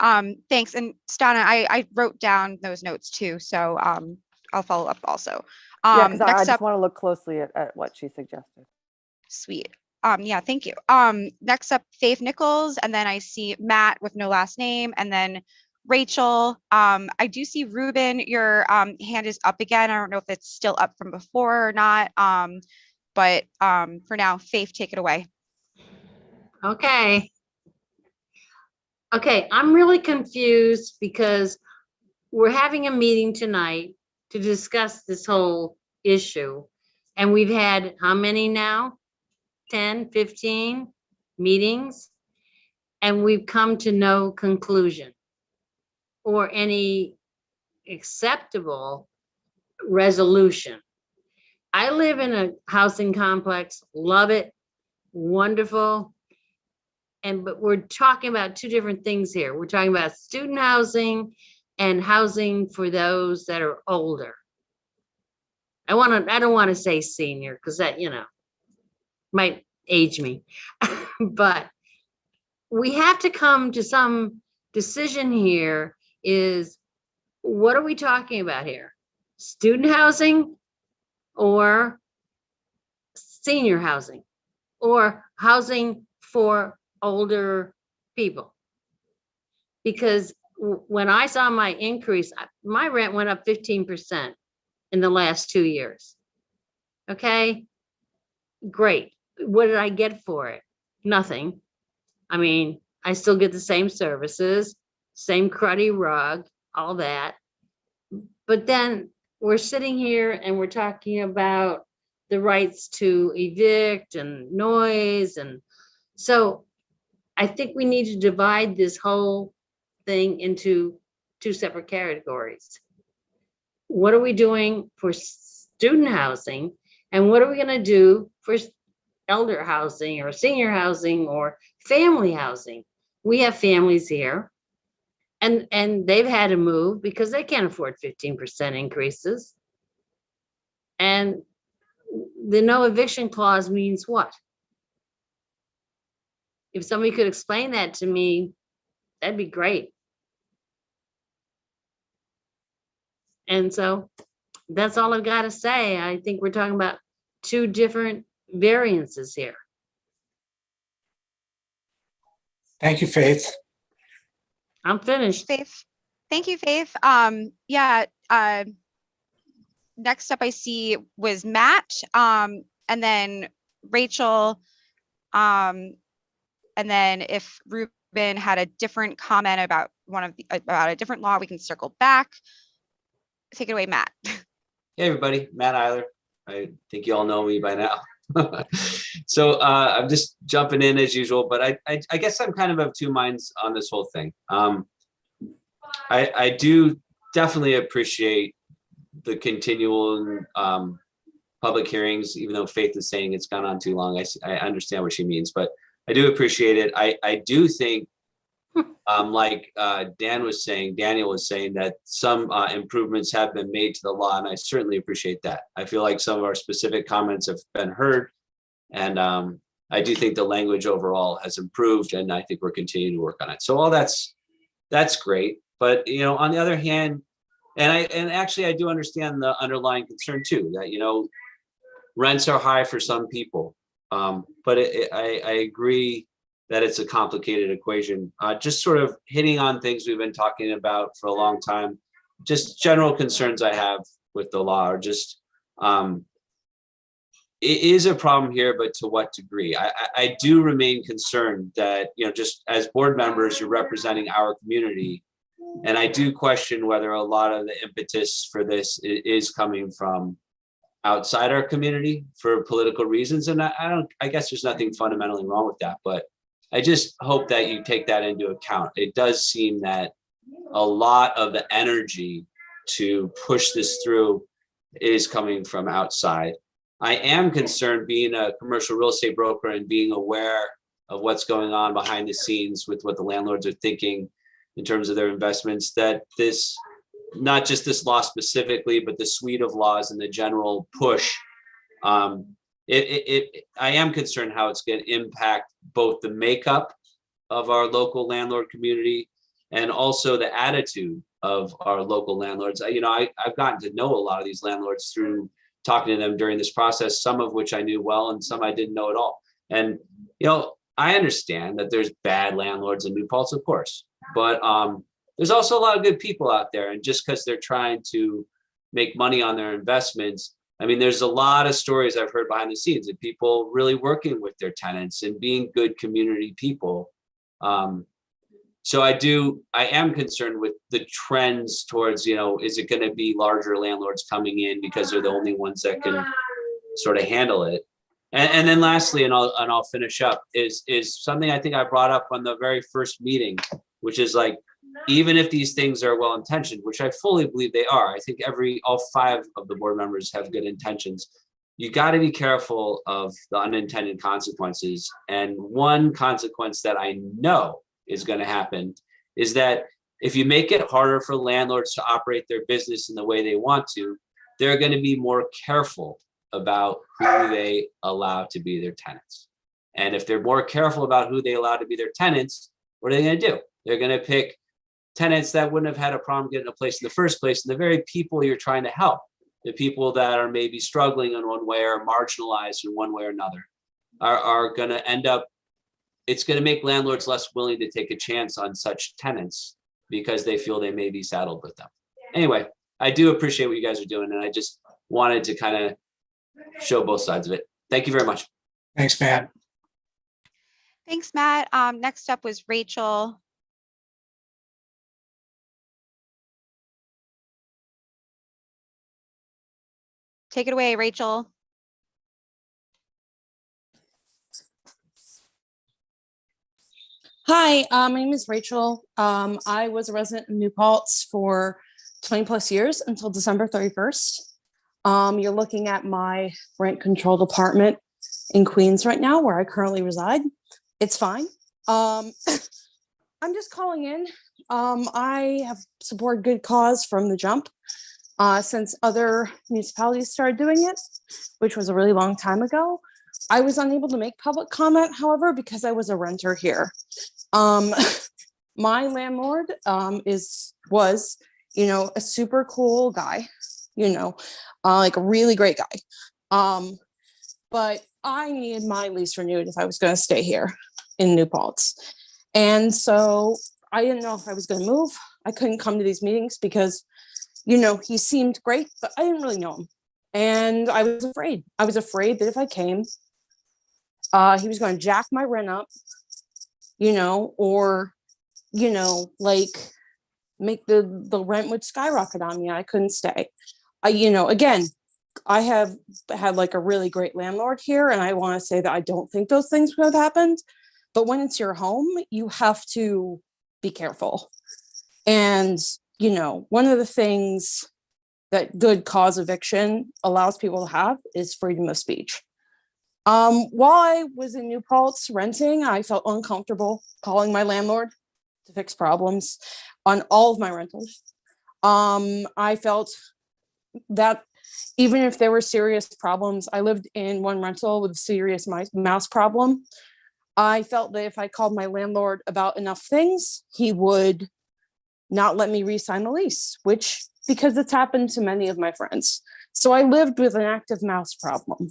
Thanks. And Stana, I wrote down those notes too. So I'll follow up also. Yeah, because I Next just up, want to look closely at what she suggested. sweet. Yeah, thank you. Next up, Faith Nichols, and then I see Matt with no last name, and then Rachel. I do see Ruben, your hand is up again. I don't know if it's still up from before or not. But for now, Faith, take it away. Okay. Okay, I'm really confused because we're having a meeting tonight to discuss this whole issue. And we've had how many now? 10, 15 meetings? And we've come to no conclusion or any acceptable resolution. I live in a housing complex, love it, wonderful. But we're talking about two different things here. We're talking about student housing and housing for those that are older. I don't want to say senior because that, might age me. But we have to come to some decision here. Is what are we talking about here? Student housing or senior housing or housing for older people? Because when I saw my increase, my rent went up 15% in the last 2 years. Okay, great. What did I get for it? Nothing. I mean, I still get the same services, same cruddy rug, all that. But then we're sitting here and we're talking about the rights to evict and noise. And so I think we need to divide this whole thing into two separate categories. What are we doing for student housing? And what are we going to do for elder housing or senior housing or family housing? We have families here and they've had to move because they can't afford 15% increases. And the no eviction clause means what? If somebody could explain that to me, that'd be great. And so that's all I've got to say. I think we're talking about two different variances here. Thank you, Faith. I'm finished. Faith. Thank you, Faith. Yeah. Next up I see was Matt, and then Rachel, and then if Ruben had a different comment about about a different law, we can circle back. Take it away, Matt. Hey everybody, Matt Eiler. I think you all know me by now. So I'm just jumping in as usual, but I guess I'm kind of two minds on this whole thing. I do definitely appreciate the continual public hearings, even though Faith is saying it's gone on too long. I understand what she means, but I do appreciate it. I do think, like Daniel was saying, that some improvements have been made to the law, and I certainly appreciate that. I feel like some of our specific comments have been heard, and I do think the language overall has improved, and I think we're continuing to work on it. So all that's great. But on the other hand, and actually I do understand the underlying concern too, that rents are high for some people, but I agree that it's a complicated equation. Just sort of hitting on things we've been talking about for a long time. Just general concerns I have with the law are just It is a problem here, but to what degree? I do remain concerned that, just as board members, you're representing our community. And I do question whether a lot of the impetus for this is coming from outside our community for political reasons. And I guess there's nothing fundamentally wrong with that, but I just hope that you take that into account. It does seem that a lot of the energy to push this through is coming from outside. I am concerned, being a commercial real estate broker and being aware of what's going on behind the scenes with what the landlords are thinking in terms of their investments, that this, not just this law specifically, but the suite of laws and the general push, I am concerned how it's going to impact both the makeup of our local landlord community and also the attitude of our local landlords. I've gotten to know a lot of these landlords through talking to them during this process, some of which I knew well and some I didn't know at all. And, I understand that there's bad landlords in New Paltz, of course, but there's also a lot of good people out there. And just because they're trying to make money on their investments, I mean, there's a lot of stories I've heard behind the scenes of people really working with their tenants and being good community people. So I am concerned with the trends towards, is it going to be larger landlords coming in because they're the only ones that can sort of handle it? And then lastly, and I'll finish up, is something I think I brought up on the very first meeting, which is like, even if these things are well-intentioned, which I fully believe they are, I think all 5 of the board members have good intentions. You got to be careful of the unintended consequences. And one consequence that I know is going to happen is that if you make it harder for landlords to operate their business in the way they want to, they're going to be more careful about who they allow to be their tenants. And if they're more careful about who they allow to be their tenants, what are they going to do? They're going to pick tenants that wouldn't have had a problem getting a place in the first place. And the very people you're trying to help, the people that are maybe struggling in one way or marginalized in one way or another, are going to end up, it's going to make landlords less willing to take a chance on such tenants because they feel they may be saddled with them. Anyway, I do appreciate what you guys are doing. And I just wanted to kind of show both sides of it. Thank you very much. Thanks, Matt. Thanks, Matt. Next up was Rachel. Take it away, Rachel. Hi, my name is Rachel. I was a resident of New Paltz for 20 plus years until December 31st. You're looking at my rent controlled apartment in Queens right now, where I currently reside. It's fine. I'm just calling in. I have supported good cause from the jump since other municipalities started doing it, which was a really long time ago. I was unable to make public comment, however, because I was a renter here. My landlord was a super cool guy, like a really great guy. But I needed my lease renewed if I was going to stay here in New Paltz. And so I didn't know if I was going to move. I couldn't come to these meetings because, he seemed great, but I didn't really know him. And I was afraid. I was afraid that if I came, he was going to jack my rent up, or, like make the rent would skyrocket on me. I couldn't stay. Again, I have had like a really great landlord here, and I want to say that I don't think those things would have happened. But when it's your home, you have to be careful. And, one of the things that good cause eviction allows people to have is freedom of speech. While I was in New Paltz renting, I felt uncomfortable calling my landlord to fix problems on all of my rentals. I felt that even if there were serious problems, I lived in one rental with a serious mouse problem. I felt that if I called my landlord about enough things, he would not let me re-sign the lease, because it's happened to many of my friends. So I lived with an active mouse problem.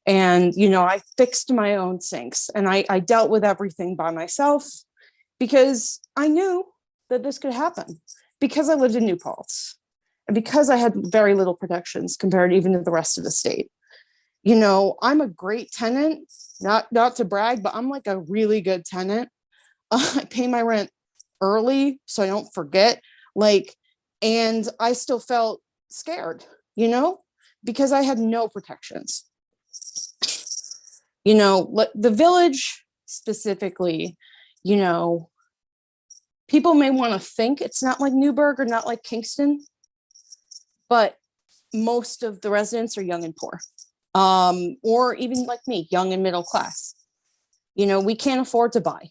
And, I fixed my own sinks and I dealt with everything by myself because I knew that this could happen because I lived in New Paltz. And because I had very little protections compared even to the rest of the state, you know, I'm a great tenant, not to brag, but I'm like a really good tenant. I pay my rent early so I don't forget, like, and I still felt scared, you know, because I had no protections. You know, the village specifically, you know, people may want to think it's not like Newburgh or not like Kingston, but most of the residents are young and poor, or even like me, young and middle class. You know, we can't afford to buy.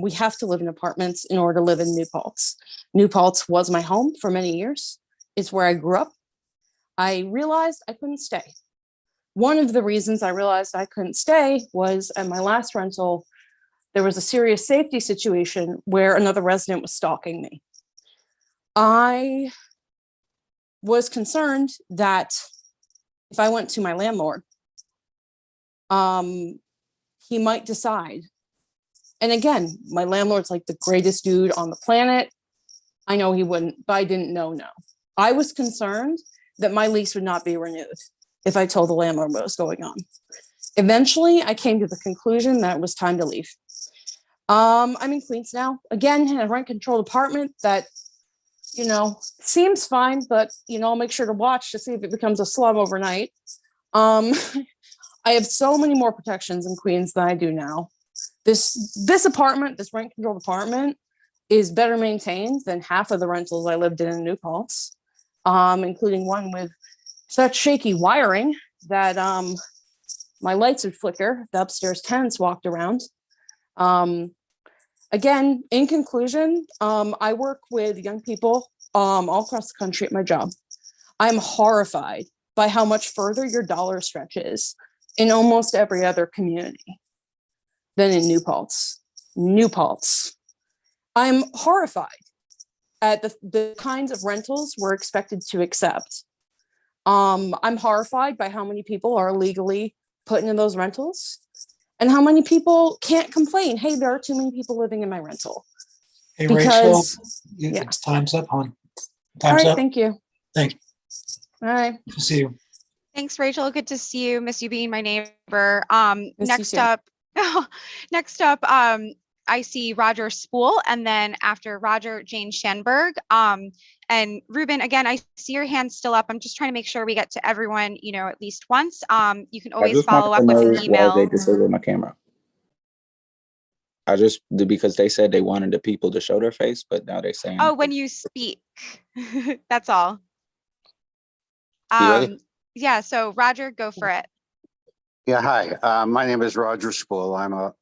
We have to live in apartments in order to live in New Paltz. New Paltz was my home for many years. It's where I grew up. I realized I couldn't stay. One of the reasons I realized I couldn't stay was at my last rental, there was a serious safety situation where another resident was stalking me. I was concerned that if I went to my landlord, he might decide. And again, my landlord's like the greatest dude on the planet. I know he wouldn't, but I didn't know. No. I was concerned that my lease would not be renewed if I told the landlord what was going on. Eventually, I came to the conclusion that it was time to leave. I'm in Queens now. Again, in a rent-controlled apartment that, you know, seems fine, but, you know, I'll make sure to watch to see if it becomes a slum overnight. I have so many more protections in Queens than I do now. This apartment, this rent-controlled apartment, is better maintained than half of the rentals I lived in New Paltz, including one with such shaky wiring that my lights would flicker if the upstairs tenants walked around. Again, in conclusion, I work with young people all across the country at my job. I'm horrified by how much further your dollar stretches in almost every other community than in New Paltz. New Paltz. I'm horrified at the kinds of rentals we're expected to accept. I'm horrified by how many people are illegally put into those rentals and how many people can't complain. Hey, there are too many people living in my rental. Hey, Because, Rachel, yeah. it's time's up, hon. All Time's right, up. thank you. Thanks. All right. Good to see you. Thanks, Rachel. Good to see you. Miss you being my neighbor. Miss you Next too. up, next up, I see Roger Spool, and then after Roger, Jane Schenberg. And Ruben, again, I see your hand still up. I'm just trying to make sure we get to everyone, you know, at least once. You can I always just follow wanted up to with know an why email. they disabled my camera. Because they said they wanted the people to show their face, but now they're saying. Oh, when you speak, that's all. You ready? Yeah, so Roger, go for it. Yeah, hi. My name is Roger Spool. I'm a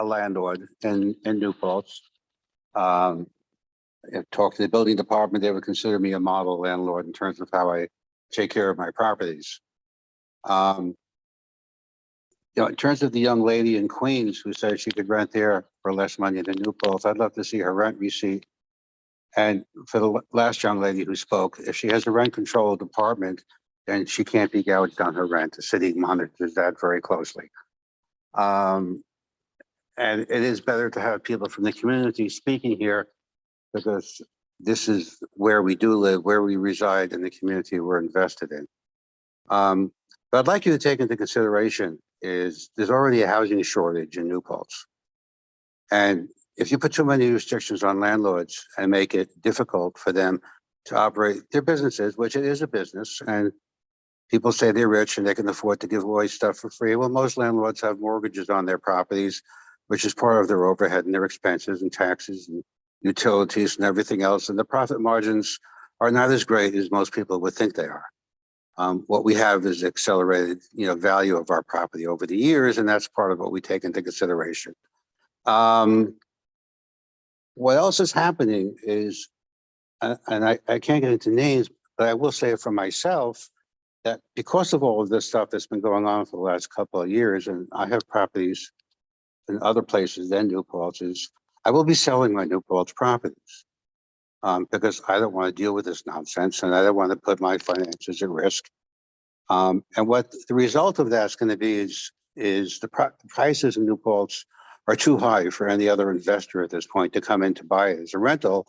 landlord in New Paltz. I've talked to the building department. They would consider me a model landlord in terms of how I take care of my properties. You know, in terms of the young lady in Queens who said she could rent there for less money than New Paltz, I'd love to see her rent receipt. And for the last young lady who spoke, if she has a rent-controlled apartment, then she can't be gouged on her rent. The city monitors that very closely. And it is better to have people from the community speaking here because this is where we do live, where we reside in the community we're invested in. But I'd like you to take into consideration is there's already a housing shortage in New Paltz. And if you put too many restrictions on landlords and make it difficult for them to operate their businesses, which it is a business, and people say they're rich and they can afford to give away stuff for free. Well, most landlords have mortgages on their properties, which is part of their overhead and their expenses and taxes and utilities and everything else. And the profit margins are not as great as most people would think they are. What we have is accelerated, you know, value of our property over the years, and that's part of what we take into consideration. What else is happening is, and I can't get into names, but I will say it for myself, that because of all of this stuff that's been going on for the last couple of years, and I have properties in other places than New Paltz, I will be selling my New Paltz properties because I don't want to deal with this nonsense and I don't want to put my finances at risk. And what the result of that's going to be is the prices in New Paltz are too high for any other investor at this point to come in to buy it as a rental.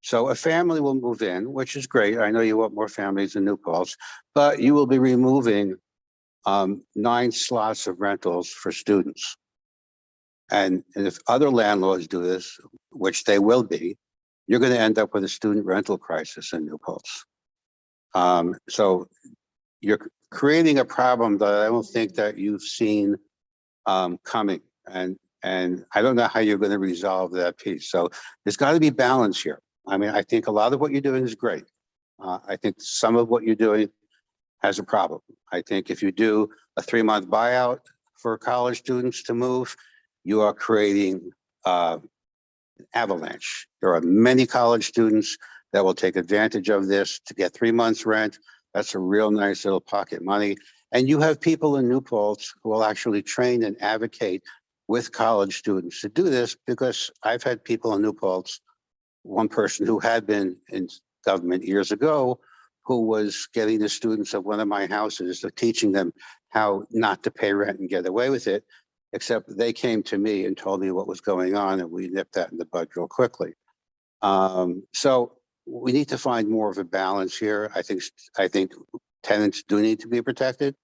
So a family will move in, which is great. I know you want more families in New Paltz, but you will be removing 9 slots of rentals for students. And if other landlords do this, which they will be, you're going to end up with a student rental crisis in New Paltz. So you're creating a problem that I don't think that you've seen coming. And I don't know how you're going to resolve that piece. So there's got to be balance here. I mean, I think a lot of what you're doing is great. I think some of what you're doing has a problem. I think if you do a 3-month buyout for college students to move, you are creating an avalanche. There are many college students that will take advantage of this to get 3 months rent. That's a real nice little pocket money. And you have people in New Paltz who will actually train and advocate with college students to do this, because I've had people in New Paltz, one person who had been in government years ago, who was getting the students of one of my houses, teaching them how not to pay rent and get away with it, except they came to me and told me what was going on, and we nipped that in the bud real quickly. So we need to find more of a balance here. I think tenants do need to be protected.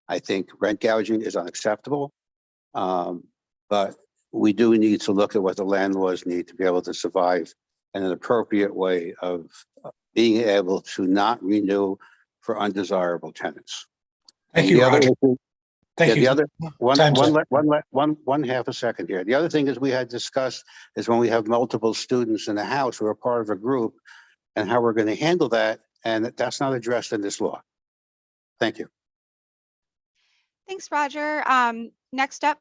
I think rent gouging is unacceptable. But we do need to look at what the landlords need to be able to survive in an appropriate way of being able to not renew for undesirable tenants. Thank you, Roger. Thank you. The other Time's up. one half a second here. The other thing is we had discussed is when we have multiple students in the house who are part of a group, and how we're going to handle that, and that's not addressed in this law. Thank you. Thanks, Roger. Next up,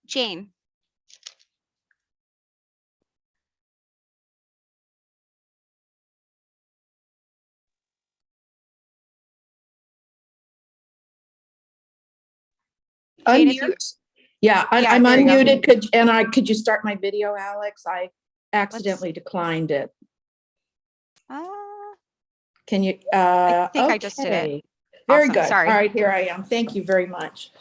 Jane. Jane, if you- Yeah, Yeah, I'm there you go. unmuted. Could you start my video, Alex? I accidentally declined it. Can you? I think I just did it. Okay. Very Awesome, good. sorry. All right, here I am. Thank you very much.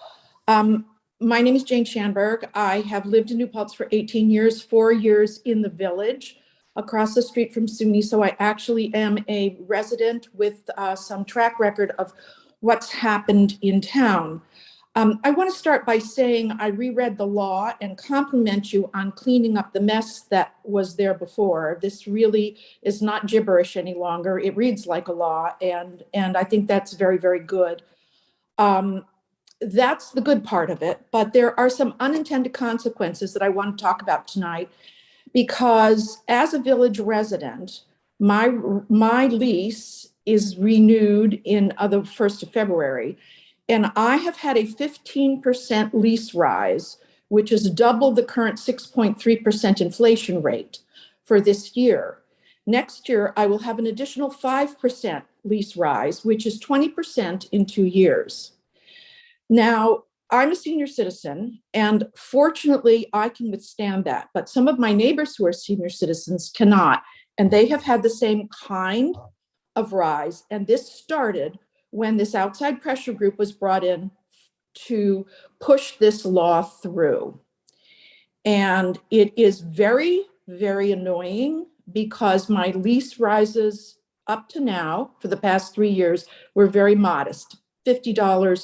My name is Jane Schanberg. I have lived in New Paltz for 18 years, 4 years in the village across the street from SUNY. So I actually am a resident with some track record of what's happened in town. I want to start by saying I reread the law and compliment you on cleaning up the mess that was there before. This really is not gibberish any longer. It reads like a law, and I think that's very, very good. That's the good part of it, but there are some unintended consequences that I want to talk about tonight, because as a village resident, my lease is renewed in the 1st of February. And I have had a 15% lease rise, which is double the current 6.3% inflation rate for this year. Next year, I will have an additional 5% lease rise, which is 20% in 2 years. Now, I'm a senior citizen, and fortunately, I can withstand that. But some of my neighbors who are senior citizens cannot, and they have had the same kind of rise. And this started when this outside pressure group was brought in to push this law through. And it is very, very annoying, because my lease rises up to now for the past 3 years were very modest, $50,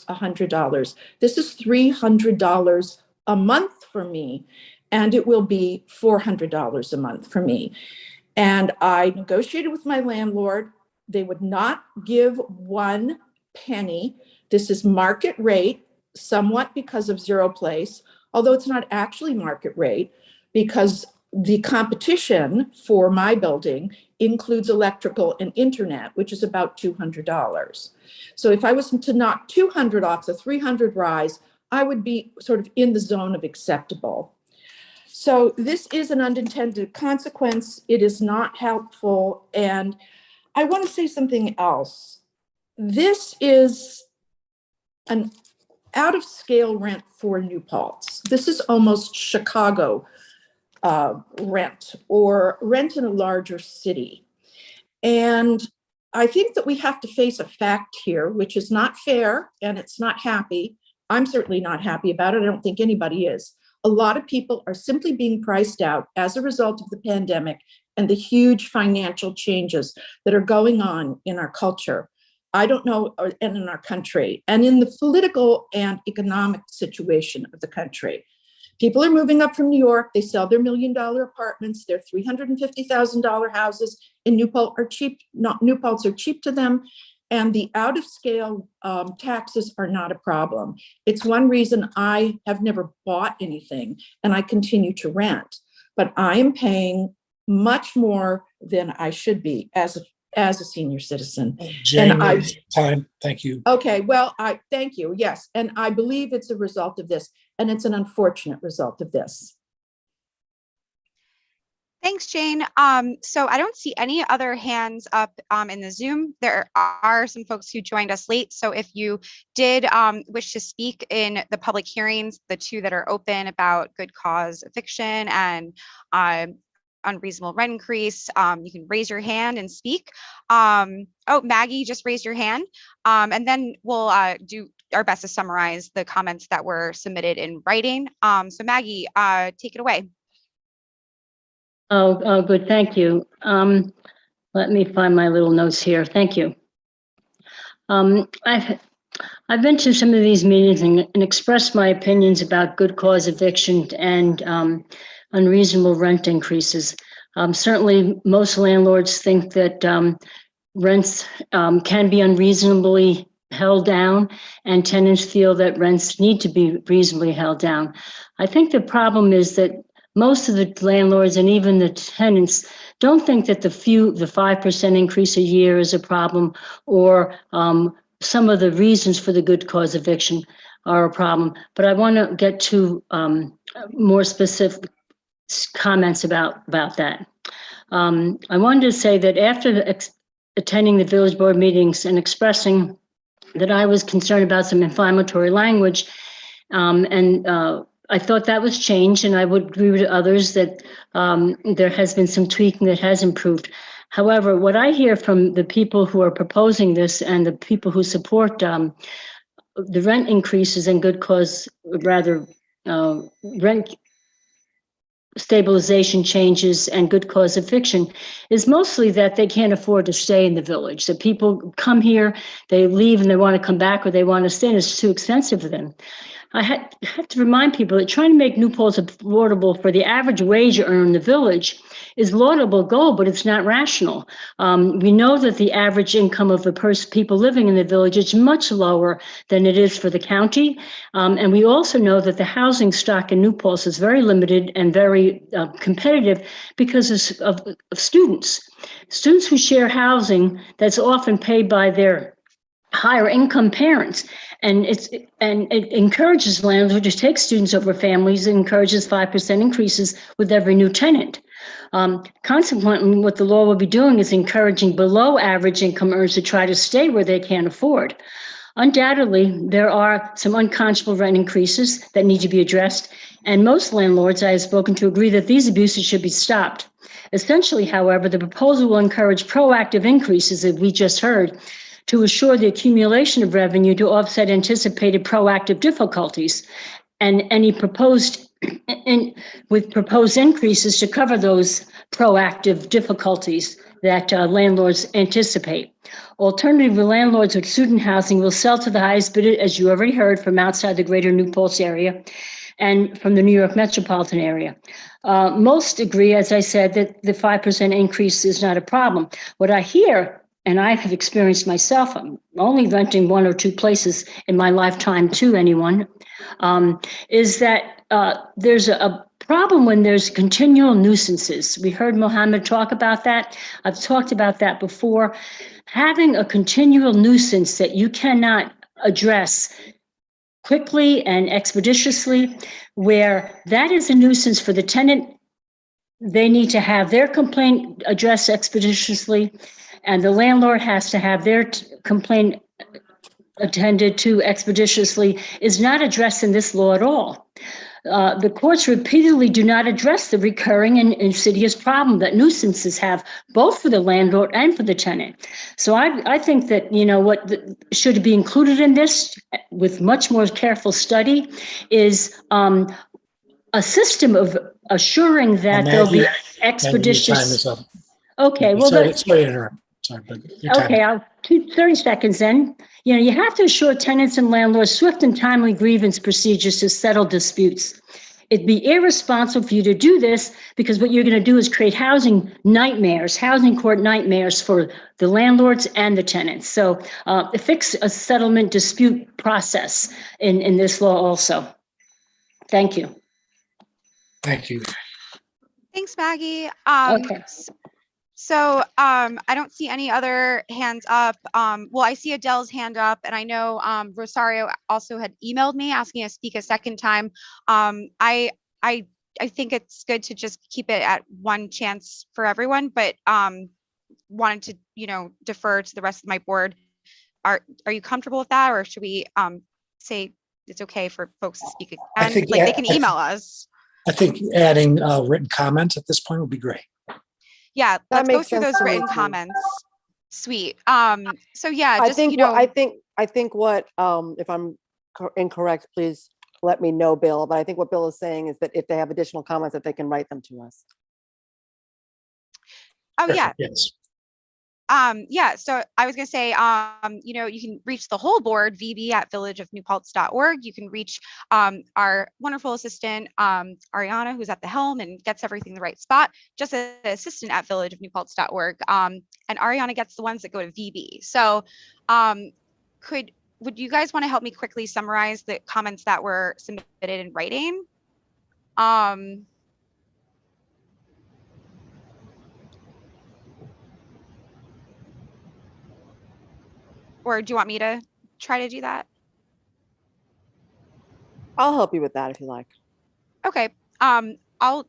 $100. This is $300 a month for me, and it will be $400 a month for me. And I negotiated with my landlord. They would not give 1 penny. This is market rate, somewhat because of Zero Place, although it's not actually market rate, because the competition for my building includes electrical and internet, which is about $200. So if I was to knock 200 off the 300 rise, I would be sort of in the zone of acceptable. So this is an unintended consequence. It is not helpful. And I want to say something else. This is an out of scale rent for New Paltz. This is almost Chicago rent, or rent in a larger city. And I think that we have to face a fact here, which is not fair and it's not happy. I'm certainly not happy about it. I don't think anybody is. A lot of people are simply being priced out as a result of the pandemic and the huge financial changes that are going on in our culture. I don't know, and in our country, and in the political and economic situation of the country. People are moving up from New York. They sell their $1 million apartments. Their $350,000 houses in New Paltz are cheap. New Paltz are cheap to them, and the out of scale taxes are not a problem. It's one reason I have never bought anything, and I continue to rent. But I am paying much more than I should be as a senior citizen. Jane, time. Thank you. Okay, well, I thank you. Yes, and I believe it's a result of this, and it's an unfortunate result of this. Thanks, Jane. So I don't see any other hands up in the Zoom. There are some folks who joined us late. So if you did wish to speak in the public hearings, the two that are open about good cause eviction and unreasonable rent increase, you can raise your hand and speak. Oh, Maggie just raised your hand. And then we'll do our best to summarize the comments that were submitted in writing. So Maggie, take it away. Oh, good. Thank you. Let me find my little notes here. Thank you. I've been to some of these meetings and expressed my opinions about good cause eviction and unreasonable rent increases. Certainly, most landlords think that rents can be unreasonably held down, and tenants feel that rents need to be reasonably held down. I think the problem is that most of the landlords and even the tenants don't think that the 5% increase a year is a problem, or some of the reasons for the good cause eviction are a problem. But I want to get to more specific comments about that. I wanted to say that after attending the village board meetings and expressing that I was concerned about some inflammatory language, I thought that was changed, and I would agree with others that there has been some tweaking that has improved. However, what I hear from the people who are proposing this and the people who support the rent increases and good cause, rather rent stabilization changes and good cause eviction, is mostly that they can't afford to stay in the village. That people come here, they leave and they want to come back, or they want to stay, and it's too expensive for them. I have to remind people that trying to make New Paltz affordable for the average wage earner in the village is a laudable goal, but it's not rational. We know that the average income of the people living in the village is much lower than it is for the county. And we also know that the housing stock in New Paltz is very limited and very competitive because of students. Students who share housing that's often paid by their higher income parents. And it encourages landlords to take students over families. It encourages 5% increases with every new tenant. Consequently, what the law will be doing is encouraging below average income earners to try to stay where they can't afford. Undoubtedly, there are some unconscionable rent increases that need to be addressed, and most landlords I have spoken to agree that these abuses should be stopped. Essentially, however, the proposal will encourage proactive increases, as we just heard, to assure the accumulation of revenue to offset anticipated proactive difficulties, and any proposed increases to cover those proactive difficulties that landlords anticipate. Alternatively, landlords with student housing will sell to the highest bidder, as you already heard, from outside the greater New Paltz area and from the New York metropolitan area. Most agree, as I said, that the 5% increase is not a problem. What I hear, and I have experienced myself, I'm only renting one or two places in my lifetime to anyone, is that there's a problem when there's continual nuisances. We heard Mohammed talk about that. I've talked about that before. Having a continual nuisance that you cannot address quickly and expeditiously, where that is a nuisance for the tenant, they need to have their complaint addressed expeditiously, and the landlord has to have their complaint attended to expeditiously, is not addressed in this law at all. The courts repeatedly do not address the recurring and insidious problem that nuisances have, both for the landlord and for the tenant. So I think that, what should be included in this with much more careful study is a system of assuring that there'll be Maggie, Maggie, your time expeditious. is up. Okay, well, Sorry to interrupt. Sorry, but your time. okay, I'll 30 seconds then. You know, you have to assure tenants and landlords swift and timely grievance procedures to settle disputes. It'd be irresponsible for you to do this because what you're going to do is create housing nightmares, housing court nightmares for the landlords and the tenants. So fix a settlement dispute process in this law also. Thank you. Thank you. Thanks, Maggie. Okay. So I don't see any other hands up. Well, I see Adele's hand up, and I know Rosario also had emailed me asking us to speak a second time. I think it's good to just keep it at one chance for everyone, but wanted to, you know, defer to the rest of my board. Are you comfortable with that, or should we say it's okay for folks to speak I again? think, Like they can email us. I think adding written comments at this point would be great. Yeah, That let's go makes through sense those to me written too. comments. Sweet. So yeah, I just, think you know, I think what if I'm incorrect, please let me know, Bill. But I think what Bill is saying is that if they have additional comments, that they can write them to us. oh yeah. Yes. Yeah, so I was gonna say, you know, you can reach the whole board, vb@villageofnewpaltz.org. You can reach our wonderful assistant, Ariana, who's at the helm and gets everything in the right spot, just an assistant at villageofnewpaltz.org. And Ariana gets the ones that go to VB. So would you guys want to help me quickly summarize the comments that were submitted in writing? Or do you want me to try to do that? I'll help you with that if you like. Okay. I'll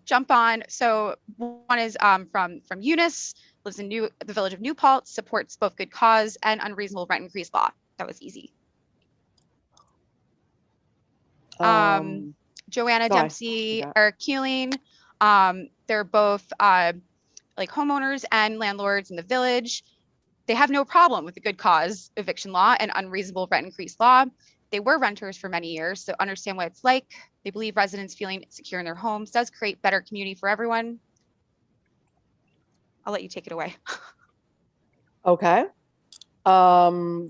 jump on. So one is from Eunice, lives in the village of New Paltz, supports both good cause and unreasonable rent increase law. That was easy. Joanna sorry. Dempsey, Eric Keeling. They're both like homeowners and landlords in the village. They have no problem with the good cause eviction law and unreasonable rent increase law. They were renters for many years, so understand what it's like. They believe residents feeling secure in their homes does create better community for everyone. I'll let you take it away. Okay.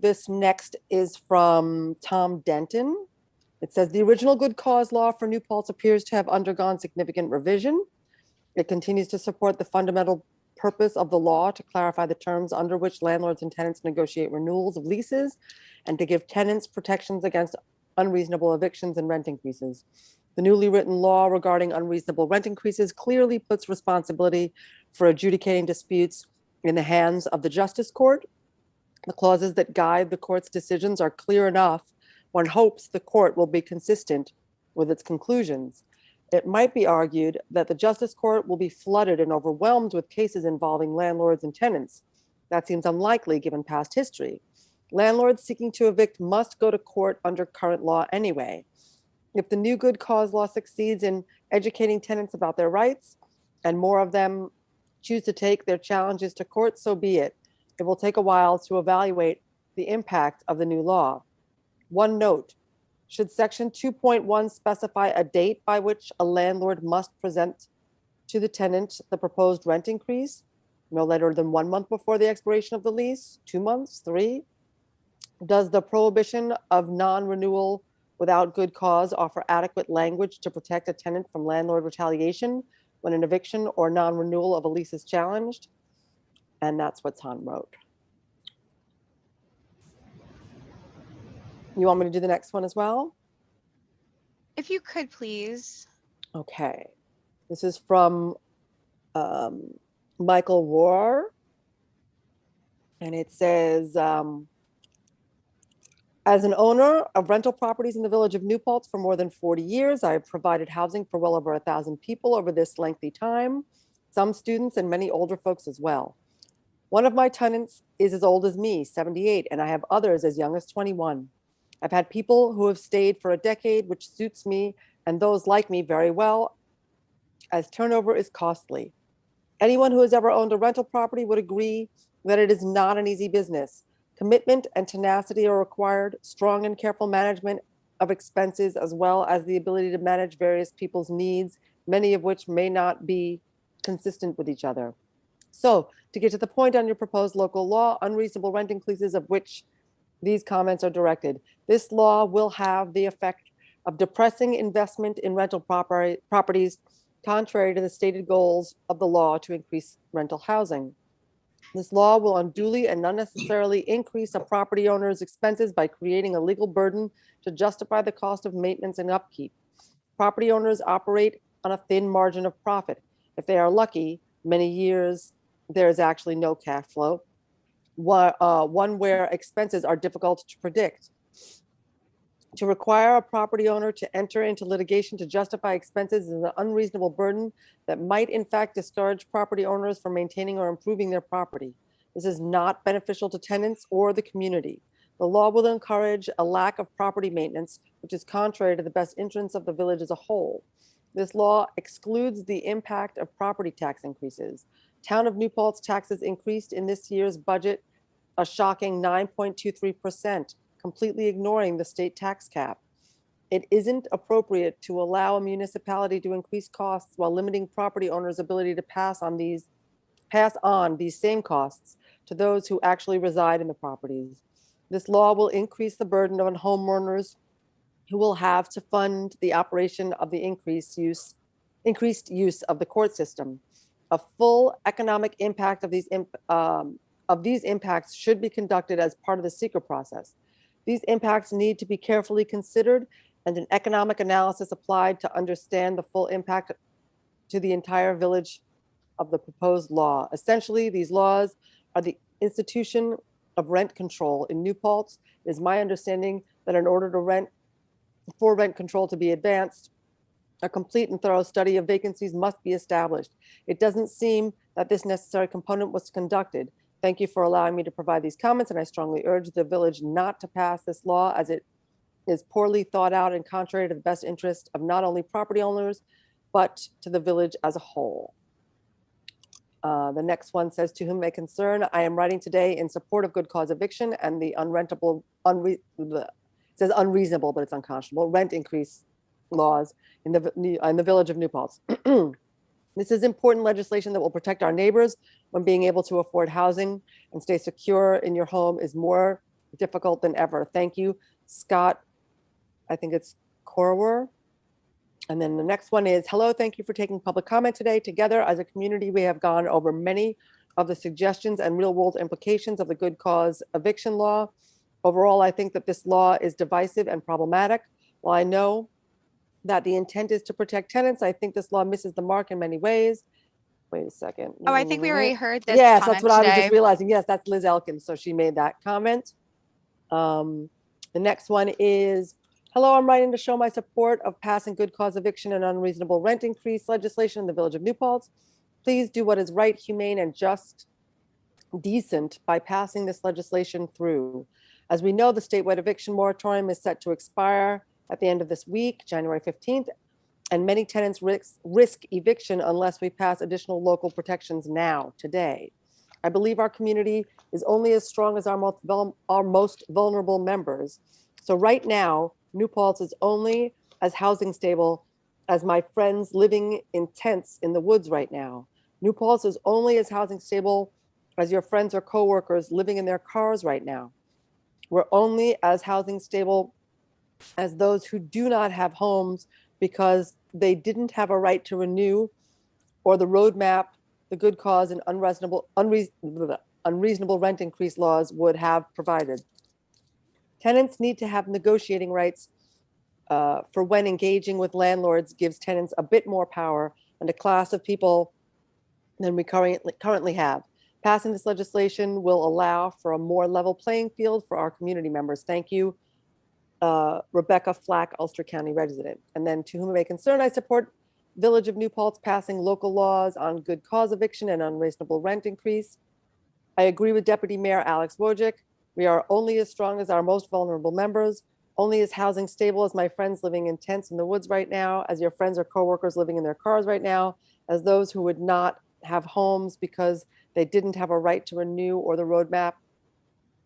This next is from Tom Denton. It says the original good cause law for New Paltz appears to have undergone significant revision. It continues to support the fundamental purpose of the law to clarify the terms under which landlords and tenants negotiate renewals of leases and to give tenants protections against unreasonable evictions and rent increases. The newly written law regarding unreasonable rent increases clearly puts responsibility for adjudicating disputes in the hands of the Justice Court. The clauses that guide the court's decisions are clear enough. One hopes the court will be consistent with its conclusions. It might be argued that the Justice Court will be flooded and overwhelmed with cases involving landlords and tenants. That seems unlikely given past history. Landlords seeking to evict must go to court under current law anyway. If the new good cause law succeeds in educating tenants about their rights and more of them choose to take their challenges to court, so be it. It will take a while to evaluate the impact of the new law. One note, should section 2.1 specify a date by which a landlord must present to the tenant the proposed rent increase, no later than 1 month before the expiration of the lease, 2 months, 3? Does the prohibition of non-renewal without good cause offer adequate language to protect a tenant from landlord retaliation when an eviction or non-renewal of a lease is challenged? And that's what Tom wrote. You want me to do the next one as well? If you could, please. Okay. This is from Michael Rohr. And it says, as an owner of rental properties in the village of New Paltz for more than 40 years, I have provided housing for well over 1,000 people over this lengthy time, some students and many older folks as well. One of my tenants is as old as me, 78, and I have others as young as 21. I've had people who have stayed for a decade, which suits me and those like me very well, as turnover is costly. Anyone who has ever owned a rental property would agree that it is not an easy business. Commitment and tenacity are required. Strong and careful management of expenses, as well as the ability to manage various people's needs, many of which may not be consistent with each other. So to get to the point on your proposed local law, unreasonable rent increases of which these comments are directed. This law will have the effect of depressing investment in rental properties, contrary to the stated goals of the law to increase rental housing. This law will unduly and unnecessarily increase a property owner's expenses by creating a legal burden to justify the cost of maintenance and upkeep. Property owners operate on a thin margin of profit. If they are lucky, many years there is actually no cash flow, one where expenses are difficult to predict. To require a property owner to enter into litigation to justify expenses is an unreasonable burden that might in fact discourage property owners from maintaining or improving their property. This is not beneficial to tenants or the community. The law will encourage a lack of property maintenance, which is contrary to the best interests of the village as a whole. This law excludes the impact of property tax increases. Town of New Paltz taxes increased in this year's budget a shocking 9.23%, completely ignoring the state tax cap. It isn't appropriate to allow a municipality to increase costs while limiting property owners' ability to pass on these same costs to those who actually reside in the properties. This law will increase the burden on homeowners who will have to fund the operation of the increased use of the court system. A full economic impact of these impacts should be conducted as part of the seeker process. These impacts need to be carefully considered and an economic analysis applied to understand the full impact to the entire village of the proposed law. Essentially, these laws are the institution of rent control in New Paltz. It is my understanding that in order for rent control to be advanced, a complete and thorough study of vacancies must be established. It doesn't seem that this necessary component was conducted. Thank you for allowing me to provide these comments, and I strongly urge the village not to pass this law as it is poorly thought out and contrary to the best interest of not only property owners, but to the village as a whole. The next one says, to whom it may concern, I am writing today in support of good cause eviction and the it says unreasonable, but it's unconscionable, rent increase laws in the village of New Paltz. This is important legislation that will protect our neighbors when being able to afford housing and stay secure in your home is more difficult than ever. Thank you, Scott. I think it's Corwer. And then the next one is, hello, thank you for taking public comment today. Together as a community, we have gone over many of the suggestions and real world implications of the good cause eviction law. Overall, I think that this law is divisive and problematic. While I know that the intent is to protect tenants, I think this law misses the mark in many ways. Wait a second. Oh, I think we already heard this Yes, comment that's what I was today. just realizing. Yes, that's Liz Elkins. So she made that comment. The next one is, hello, I'm writing to show my support of passing good cause eviction and unreasonable rent increase legislation in the village of New Paltz. Please do what is right, humane, and just, decent by passing this legislation through. As we know, the statewide eviction moratorium is set to expire at the end of this week, January 15th, and many tenants risk eviction unless we pass additional local protections now, today. I believe our community is only as strong as our most vulnerable members. So right now, New Paltz is only as housing stable as my friends living in tents in the woods right now. New Paltz is only as housing stable as your friends or coworkers living in their cars right now. We're only as housing stable as those who do not have homes because they didn't have a right to renew, or the roadmap, the good cause and unreasonable rent increase laws would have provided. Tenants need to have negotiating rights for when engaging with landlords gives tenants a bit more power and a class of people than we currently have. Passing this legislation will allow for a more level playing field for our community members. Thank you, Rebecca Flack, Ulster County resident. And then, to whom it may concern, I support Village of New Paltz passing local laws on good cause eviction and unreasonable rent increase. I agree with Deputy Mayor Alex Wojcik. We are only as strong as our most vulnerable members, only as housing stable as my friends living in tents in the woods right now, as your friends or coworkers living in their cars right now, as those who would not have homes because they didn't have a right to renew, or the roadmap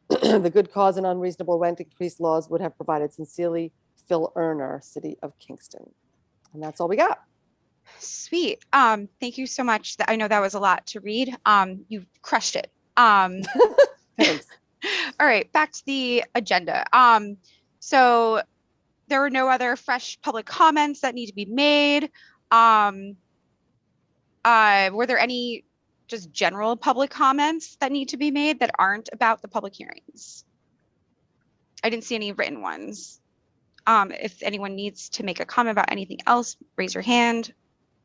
the good cause and unreasonable rent increase laws would have provided. Sincerely, Phil Erner, City of Kingston. And that's all we got. Sweet. Thank you so much. I know that was a lot to read. You crushed it. Thanks. All right, back to the agenda. So there were no other fresh public comments that need to be made. Were there any just general public comments that need to be made that aren't about the public hearings? I didn't see any written ones. If anyone needs to make a comment about anything else, raise your hand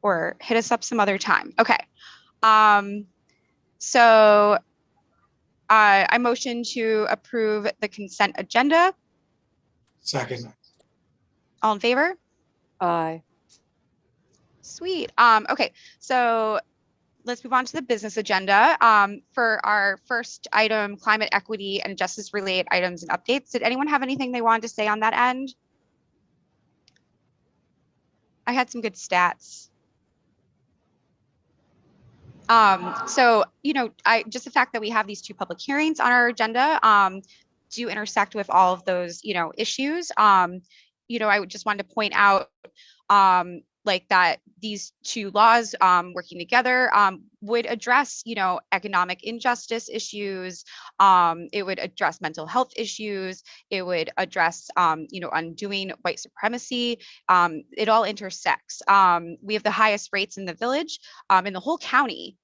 or hit us up some other time. Okay. So I motion to approve the consent agenda. Second. All in favor? Aye. Sweet. Okay, so let's move on to the business agenda. For our first item, climate equity and justice related items and updates. Did anyone have anything they wanted to say on that end? I had some good stats. So, you know, just the fact that we have these two public hearings on our agenda do intersect with all of those, you know, issues. You know, I just wanted to point out like that these two laws working together would address, you know, economic injustice issues. It would address mental health issues. It would address, you know, undoing white supremacy. It all intersects. We have the highest rates in the village, in the whole county.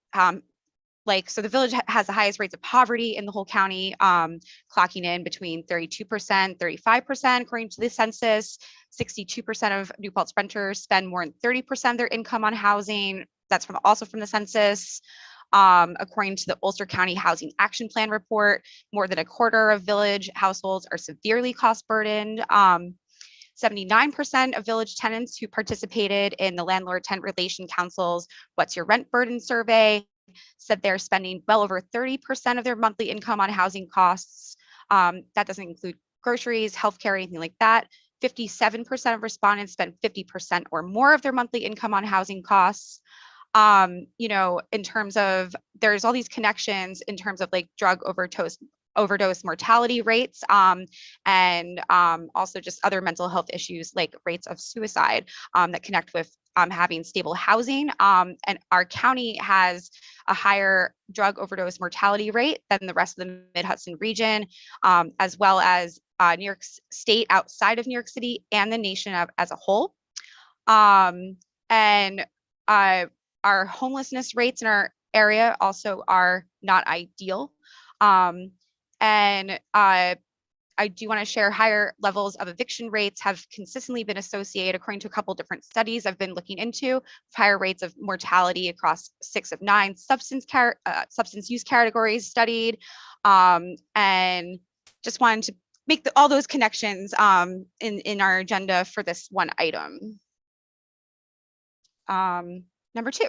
So the village has the highest rates of poverty in the whole county, clocking in between 32%, 35%, according to the census. 62% of New Paltz renters spend more than 30% of their income on housing. That's also from the census. According to the Ulster County Housing Action Plan report, more than a quarter of village households are severely cost burdened. 79% of village tenants who participated in the Landlord Tenant Relation Council's What's Your Rent Burden survey said they're spending well over 30% of their monthly income on housing costs. That doesn't include groceries, healthcare, anything like that. 57% of respondents spend 50% or more of their monthly income on housing costs. You know, in terms of, there's all these connections in terms of like drug overdose mortality rates, and also just other mental health issues like rates of suicide that connect with having stable housing. And our county has a higher drug overdose mortality rate than the rest of the Mid-Hudson region, as well as New York State outside of New York City and the nation as a whole. And our homelessness rates in our area also are not ideal. And I do want to share higher levels of eviction rates have consistently been associated, according to a couple different studies I've been looking into, higher rates of mortality across 6 of 9 substance use categories studied. And just wanted to make all those connections in our agenda for this one item. Number 2.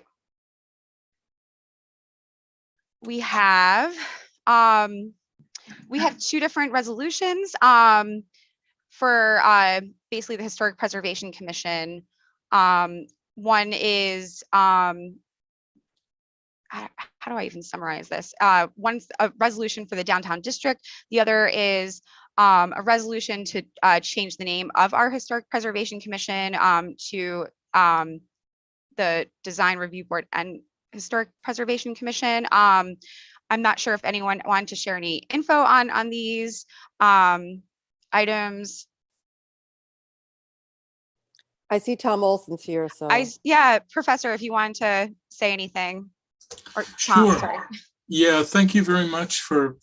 We have 2 different resolutions for basically the Historic Preservation Commission. One is, how do I even summarize this? One's a resolution for the downtown district. The other is a resolution to change the name of our Historic Preservation Commission to the Design Review Board and Historic Preservation Commission. I'm not sure if anyone wanted to share any info on these items. I see Tom Olson's here, so. Yeah, Professor, if you wanted to say anything. Or Tom, sure. Sorry. Yeah, thank you very much for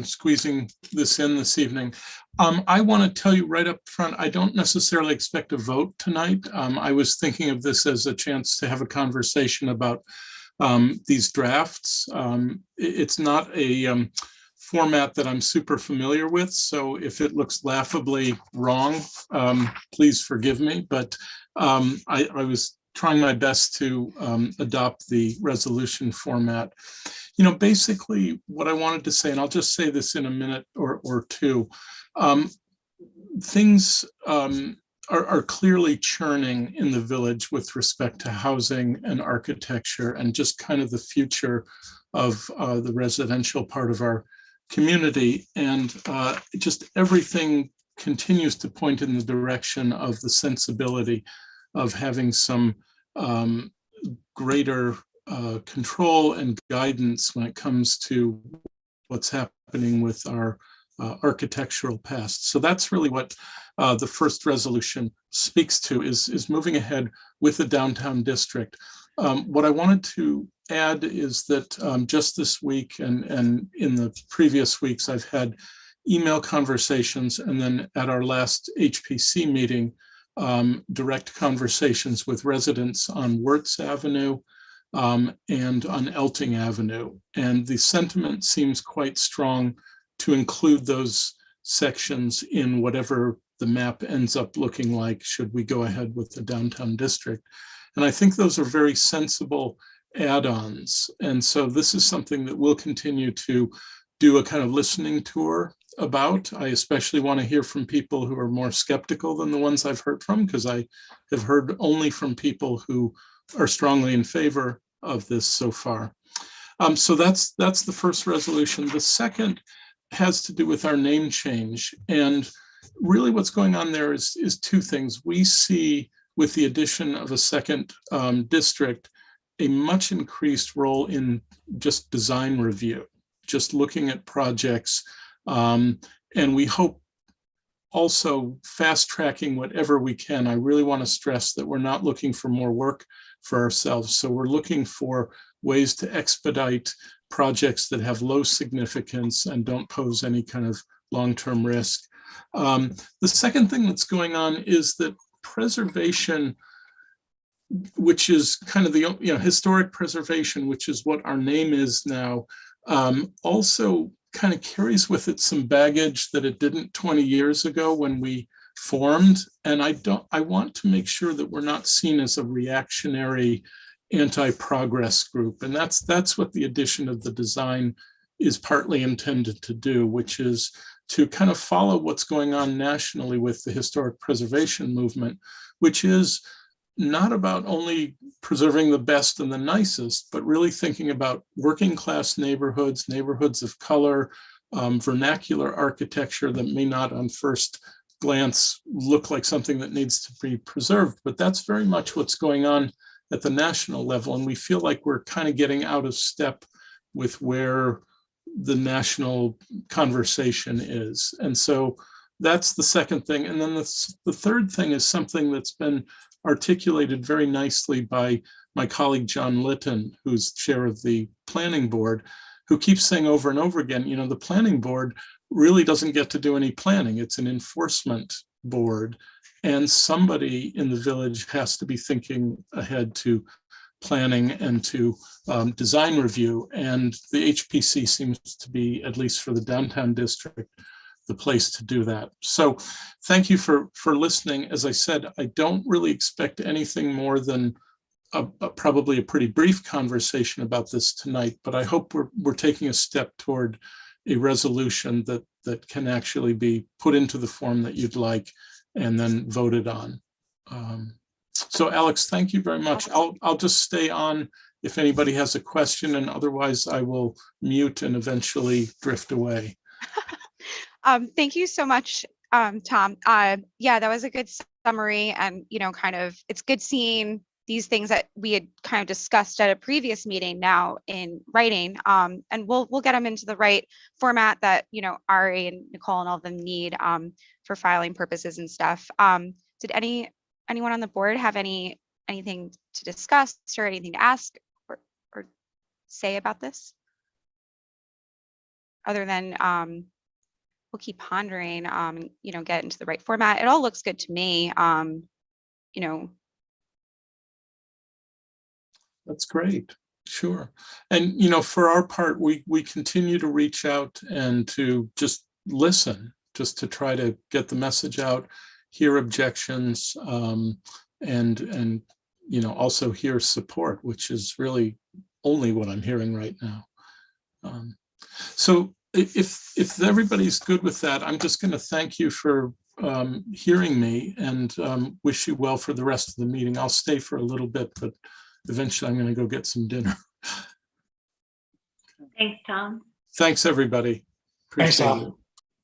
squeezing this in this evening. I want to tell you right up front, I don't necessarily expect a vote tonight. I was thinking of this as a chance to have a conversation about these drafts. It's not a format that I'm super familiar with, so if it looks laughably wrong, please forgive me, but I was trying my best to adopt the resolution format. You know, basically what I wanted to say, and I'll just say this in a minute or two, things are clearly churning in the village with respect to housing and architecture and just kind of the future of the residential part of our community. And just everything continues to point in the direction of the sensibility of having some greater control and guidance when it comes to what's happening with our architectural past. So that's really what the first resolution speaks to, is moving ahead with the downtown district. What I wanted to add is that just this week and in the previous weeks, I've had email conversations, and then at our last HPC meeting, direct conversations with residents on Wirtz Avenue and on Elting Avenue. And the sentiment seems quite strong to include those sections in whatever the map ends up looking like, should we go ahead with the downtown district. And I think those are very sensible add-ons. And so this is something that we'll continue to do a kind of listening tour about. I especially want to hear from people who are more skeptical than the ones I've heard from, because I have heard only from people who are strongly in favor of this so far. So that's the first resolution. The second has to do with our name change. And really what's going on there is two things. We see, with the addition of a second district, a much increased role in just design review, just looking at projects. And we hope also fast tracking whatever we can. I really want to stress that we're not looking for more work for ourselves. So we're looking for ways to expedite projects that have low significance and don't pose any kind of long-term risk. The second thing that's going on is that preservation, which is kind of the historic preservation, which is what our name is now, also kind of carries with it some baggage that it didn't 20 years ago when we formed. And I want to make sure that we're not seen as a reactionary anti-progress group. And that's what the addition of the design is partly intended to do, which is to kind of follow what's going on nationally with the historic preservation movement, which is not about only preserving the best and the nicest, but really thinking about working class neighborhoods, neighborhoods of color, vernacular architecture that may not on first glance look like something that needs to be preserved, but that's very much what's going on at the national level. And we feel like we're kind of getting out of step with where the national conversation is. And so that's the second thing. And then the third thing is something that's been articulated very nicely by my colleague, John Litton, who's chair of the planning board, who keeps saying over and over again, the planning board really doesn't get to do any planning. It's an enforcement board. And somebody in the village has to be thinking ahead to planning and to design review. And the HPC seems to be, at least for the downtown district, the place to do that. So thank you for listening. As I said, I don't really expect anything more than probably a pretty brief conversation about this tonight, but I hope we're taking a step toward a resolution that can actually be put into the form that you'd like and then voted on. So Alex, thank you very much. I'll just stay on if anybody has a question, and otherwise I will mute and eventually drift away. Thank you so much, Tom. Yeah, that was a good summary, and kind of it's good seeing these things that we had kind of discussed at a previous meeting now in writing, and we'll get them into the right format that Ari and Nicole and all of them need for filing purposes and stuff. Did anyone on the board have anything to discuss or anything to ask or say about this, other than we'll keep pondering, get into the right format. It all looks good to me. That's great. Sure. And, for our part, we continue to reach out and to just listen, just to try to get the message out, hear objections, and also hear support, which is really only what I'm hearing right now. So if everybody's good with that, I'm just going to thank you for hearing me and wish you well for the rest of the meeting. I'll stay for a little bit, but eventually I'm going to go get some dinner. Thanks, Tom. Thanks, everybody. Appreciate it.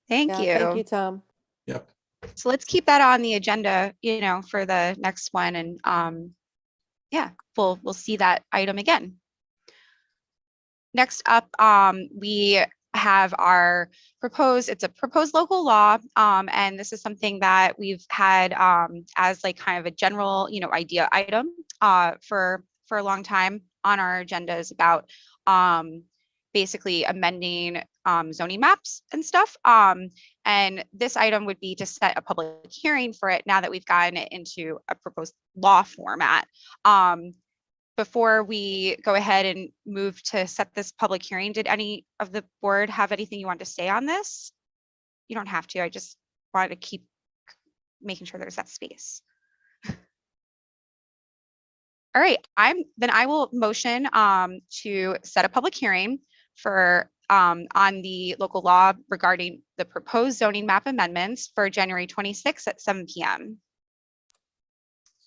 Thank you. Thank you, Tom. Yep. So let's keep that on the agenda, for the next one. And yeah, we'll see that item again. Next up, we have our it's a proposed local law. And this is something that we've had as like kind of a general, idea item for a long time on our agendas about basically amending zoning maps and stuff. And this item would be to set a public hearing for it now that we've gotten it into a proposed law format. Before we go ahead and move to set this public hearing, did any of the board have anything you want to say on this? You don't have to. I just wanted to keep making sure there's that space. All right, then I will motion to set a public hearing for on the local law regarding the proposed zoning map amendments for January 26th at 7 p.m.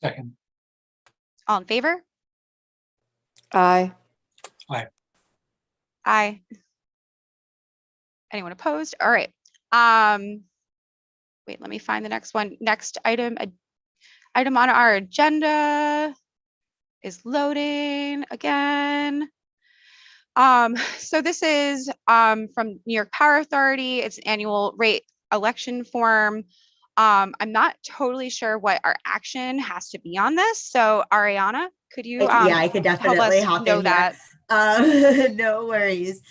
Second. All in favor? Aye. Aye. Aye. Anyone opposed? All right. Wait, let me find the next one. Next item on our agenda is loading again. So this is from New York Power Authority. It's an annual rate election form. I'm not totally sure what our action has to be on this. So Ariana, could you yeah, I could definitely help us hop know in that? here. No worries.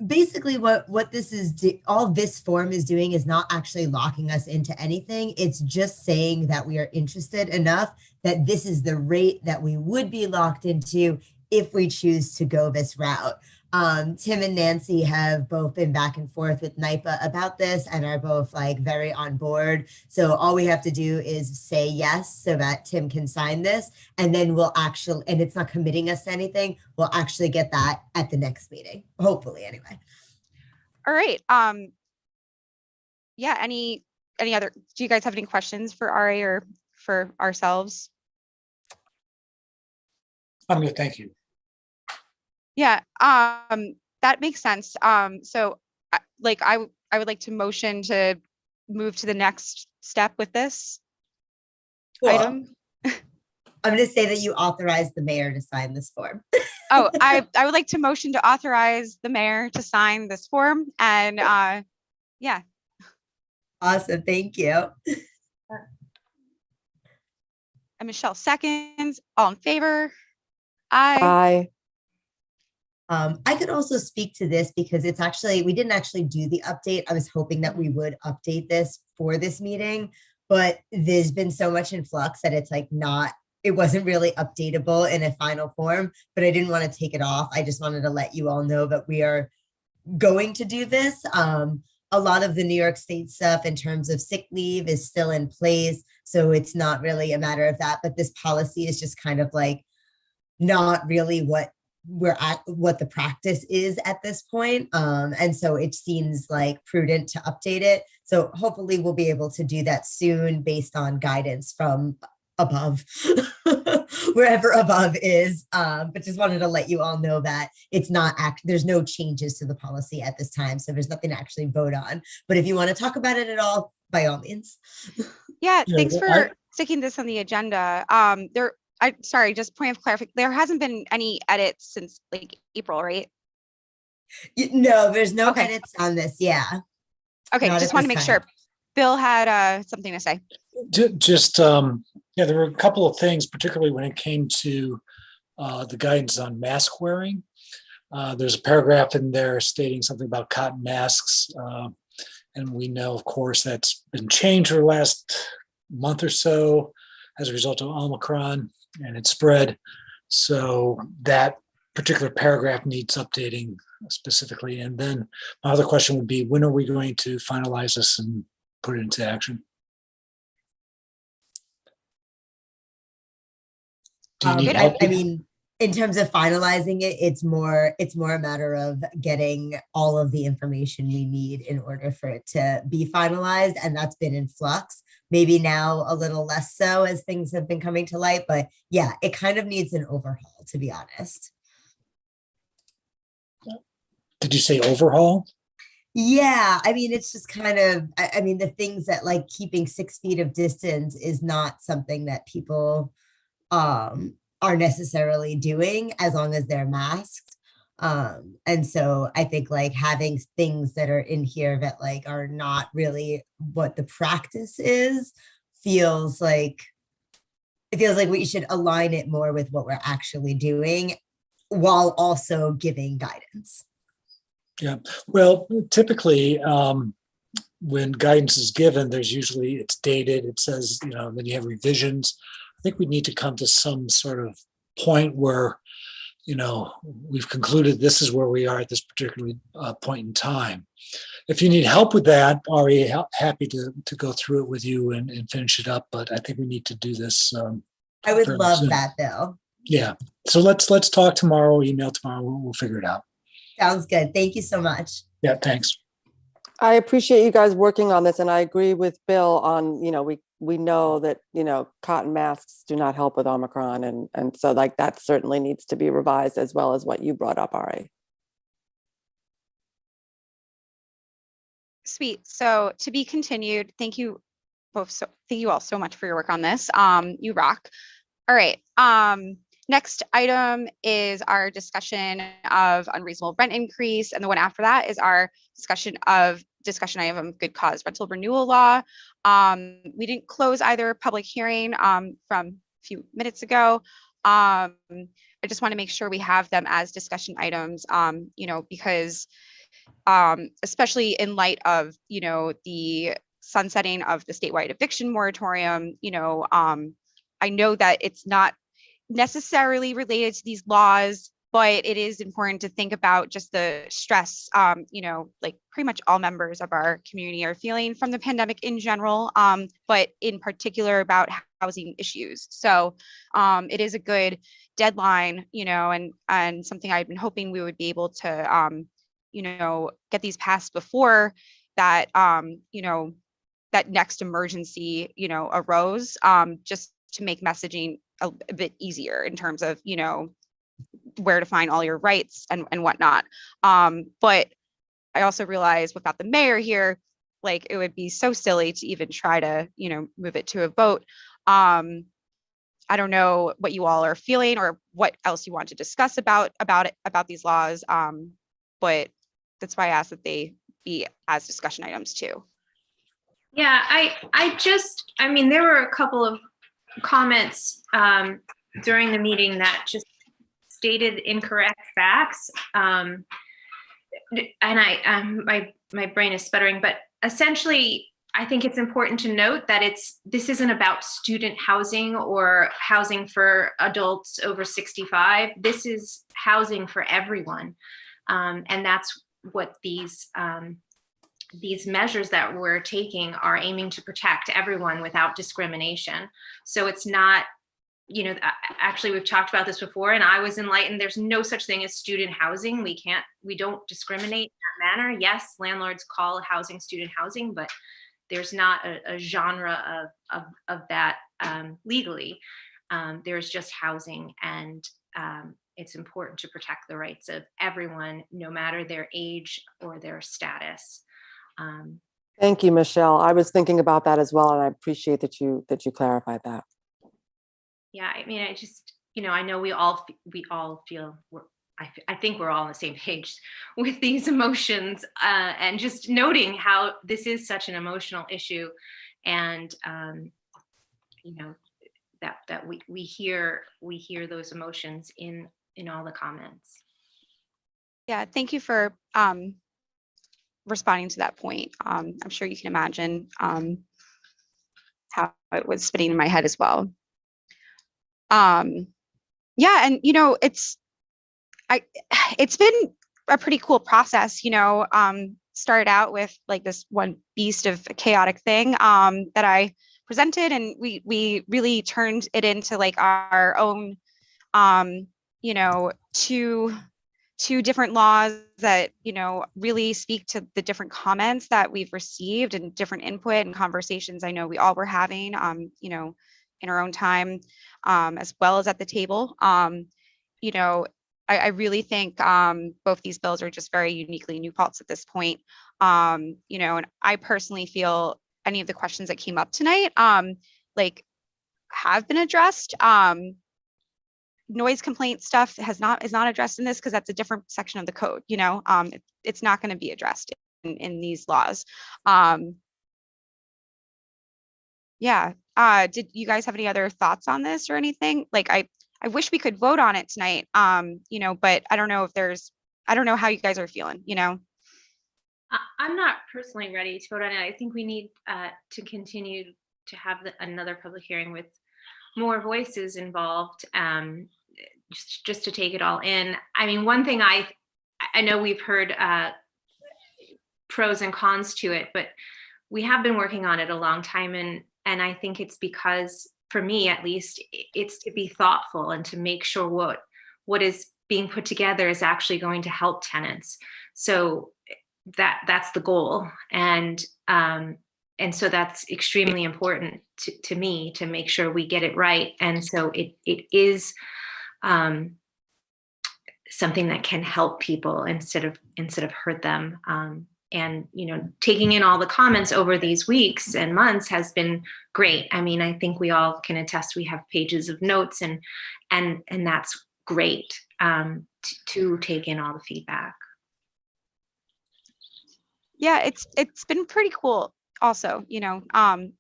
Basically what this is, all this form is doing is not actually locking us into anything. It's just saying that we are interested enough that this is the rate that we would be locked into if we choose to go this route. Tim and Nancy have both been back and forth with NYPA about this and are both like very on board. So all we have to do is say yes so that Tim can sign this, and then we'll actually, and it's not committing us to anything, we'll actually get that at the next meeting, hopefully anyway. All right. Yeah, any other, do you guys have any questions for Ari or for ourselves? I'm going to thank you. Yeah, that makes sense. So like I would like to motion to move to the next step with this item. I'm going to say that you authorize the mayor to sign this form. Oh, I would like to motion to authorize the mayor to sign this form, and yeah. Awesome, thank you. And Michelle seconds. All in favor? Aye. Aye. I could also speak to this because it's actually, we didn't actually do the update. I was hoping that we would update this for this meeting, but there's been so much in flux that it's like it wasn't really updatable in a final form, but I didn't want to take it off. I just wanted to let you all know that we are going to do this. A lot of the New York State stuff in terms of sick leave is still in place. So it's not really a matter of that, but this policy is just kind of like not really what the practice is at this point. And so it seems like prudent to update it. So hopefully we'll be able to do that soon based on guidance from above, wherever above is. But just wanted to let you all know that it's not there's no changes to the policy at this time. So there's nothing to actually vote on. But if you want to talk about it at all, by all means. Yeah, thanks for sticking this on the agenda. Sorry, just point of clarification. There hasn't been any edits since like April, right? No, there's no edits on this. Yeah. Okay, just want to make sure. Bill had something to say. Just, yeah, there were a couple of things, particularly when it came to the guidance on mask wearing. There's a paragraph in there stating something about cotton masks. And we know, of course, that's been changed for the last month or so as a result of Omicron and its spread. So that particular paragraph needs updating specifically. And then my other question would be, when are we going to finalize this and put it into action? Do you need help? I mean, in terms of finalizing it, it's more a matter of getting all of the information we need in order for it to be finalized. And that's been in flux. Maybe now a little less so as things have been coming to light, but yeah, it kind of needs an overhaul, to be honest. Did you say overhaul? Yeah, I mean, it's just kind of, I mean, the things that like keeping 6 feet of distance is not something that people are necessarily doing as long as they're masked. And so I think like having things that are in here that like are not really what the practice is feels like it feels like we should align it more with what we're actually doing while also giving guidance. Yeah, well, typically, when guidance is given, there's usually, it's dated, it says, then you have revisions. I think we need to come to some sort of point where, we've concluded this is where we are at this particular point in time. If you need help with that, Ari, happy to go through it with you and finish it up, but I think we need to do this. I would fairly love soon. that, Bill. Yeah, so let's talk tomorrow, email tomorrow, we'll figure it out. Sounds good. Thank you so much. Yeah, thanks. I appreciate you guys working on this, and I agree with Bill on, we know that, cotton masks do not help with Omicron, and so like that certainly needs to be revised, as well as what you brought up, Ari. Sweet. So to be continued. Thank you both. Thank you all so much for your work on this. You rock. All right. Next item is our discussion of unreasonable rent increase. And the one after that is our discussion item of good cause rental renewal law. We didn't close either public hearing from a few minutes ago. I just want to make sure we have them as discussion items, because especially in light of, the sunsetting of the statewide eviction moratorium, I know that it's not necessarily related to these laws, but it is important to think about just the stress, like pretty much all members of our community are feeling from the pandemic in general, but in particular about housing issues. So it is a good deadline, and something I've been hoping we would be able to, get these passed before that, that next emergency, arose, just to make messaging a bit easier in terms of, where to find all your rights and whatnot. But I also realized without the mayor here, like it would be so silly to even try to, move it to a vote. I don't know what you all are feeling or what else you want to discuss about these laws. But that's why I asked that they be as discussion items too. Yeah, I mean, there were a couple of comments during the meeting that just stated incorrect facts. And my brain is sputtering, but essentially, I think it's important to note that this isn't about student housing or housing for adults over 65. This is housing for everyone. And that's what these measures that we're taking are aiming to protect everyone without discrimination. So it's not, actually we've talked about this before and I was enlightened, there's no such thing as student housing. We don't discriminate in that manner. Yes, landlords call housing student housing, but there's not a genre of that legally. There's just housing, and it's important to protect the rights of everyone, no matter their age or their status. Thank you, Michelle. I was thinking about that as well, and I appreciate that you clarified that. Yeah, I mean, I just, I know we all feel I think we're all on the same page with these emotions, and just noting how this is such an emotional issue, and that we hear those emotions in all the comments. Yeah, thank you for responding to that point. I'm sure you can imagine how it was spinning in my head as well. Yeah, and it's been a pretty cool process. Started out with like this one beast of a chaotic thing that I presented, and we really turned it into like our own, two different laws that really speak to the different comments that we've received and different input and conversations I know we all were having in our own time, as well as at the table. I really think both these bills are just very uniquely New Paltz at this point. You know, and I personally feel any of the questions that came up tonight, like have been addressed. Noise complaint stuff is not addressed in this because that's a different section of the code, you know. It's not going to be addressed in these laws. Yeah. Did you guys have any other thoughts on this or anything? Like I wish we could vote on it tonight. You know, but I don't know I don't know how you guys are feeling, you know. I'm not personally ready to vote on it. I think we need to continue to have another public hearing with more voices involved, just to take it all in. I mean, one thing I know we've heard pros and cons to it, but we have been working on it a long time, and I think it's because, for me at least, it's to be thoughtful and to make sure what is being put together is actually going to help tenants. So that's the goal, and so that's extremely important to me, to make sure we get it right. And so it is something that can help people instead of hurt them. And you know, taking in all the comments over these weeks and months has been great. I mean, I think we all can attest. We have pages of notes, and that's great to take in all the feedback. Yeah, it's been pretty cool also, you know,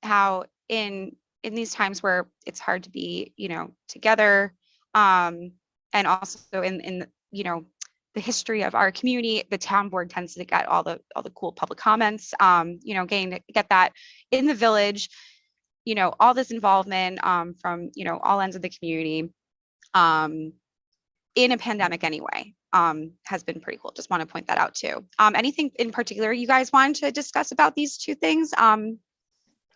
how in these times where it's hard to be, you know, together, and also in you know, the history of our community, the town board tends to get all the cool public comments, you know, getting to get that in the village, you know, all this involvement from, you know, all ends of the community, in a pandemic anyway, has been pretty cool. Just want to point that out too. Anything in particular you guys wanted to discuss about these two things?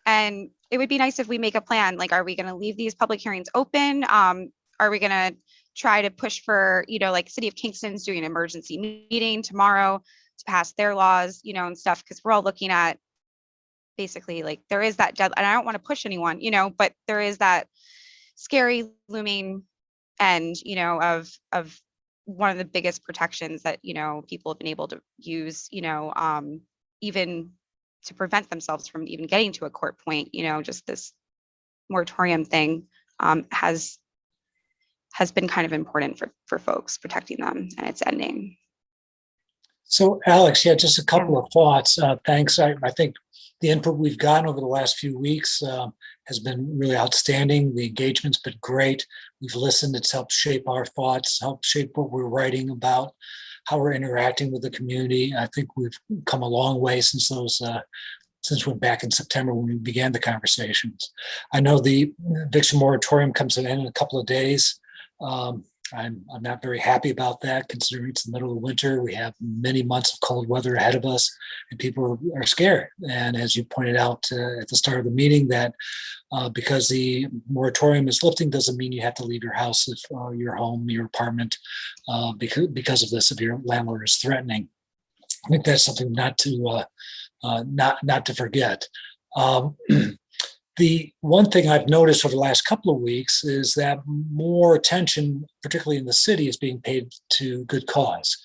And it would be nice if we make a plan. Like, are we going to leave these public hearings open? Are we going to try to push for, you know, like City of Kingston's doing an emergency meeting tomorrow to pass their laws, you know, and stuff, because we're all looking at basically, like, there is that deadline. And I don't want to push anyone, you know, but there is that scary looming end, you know, of one of the biggest protections that, you know, people have been able to use, you know, even to prevent themselves from even getting to a court point, you know, just this moratorium thing has been kind of important for folks, protecting them, and it's ending. So Alex, yeah, just a couple of thoughts. Thanks. I think the input we've gotten over the last few weeks has been really outstanding. The engagement's been great. We've listened. It's helped shape our thoughts, helped shape what we're writing about, how we're interacting with the community. I think we've come a long way since we're back in September when we began the conversations. I know the eviction moratorium comes to an end in a couple of days. I'm not very happy about that, considering it's the middle of winter. We have many months of cold weather ahead of us, and people are scared. And as you pointed out at the start of the meeting, that because the moratorium is lifting doesn't mean you have to leave your house, if your home, your apartment, because of this, if your landlord is threatening. I think that's something not to forget. The one thing I've noticed over the last couple of weeks is that more attention, particularly in the city, is being paid to good cause.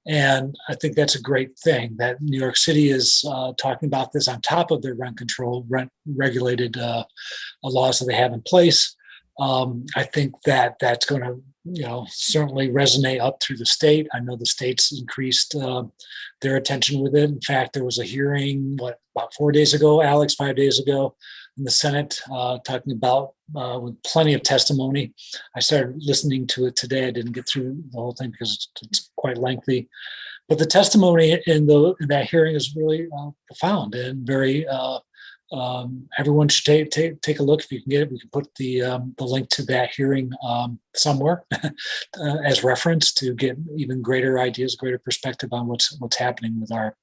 And I think that's a great thing that New York City is talking about this on top of their rent control, rent regulated laws that they have in place. I think that that's going to, you know, certainly resonate up through the state. I know the state's increased their attention with it. In fact, there was a hearing, about 4 days ago, Alex, 5 days ago, in the Senate, talking about with plenty of testimony. I started listening to it today. I didn't get through the whole thing because it's quite lengthy. But the testimony in that hearing is really profound and very. Everyone should take a look if you can get it. We can put the link to that hearing somewhere as reference to get even greater ideas, greater perspective on what's happening with our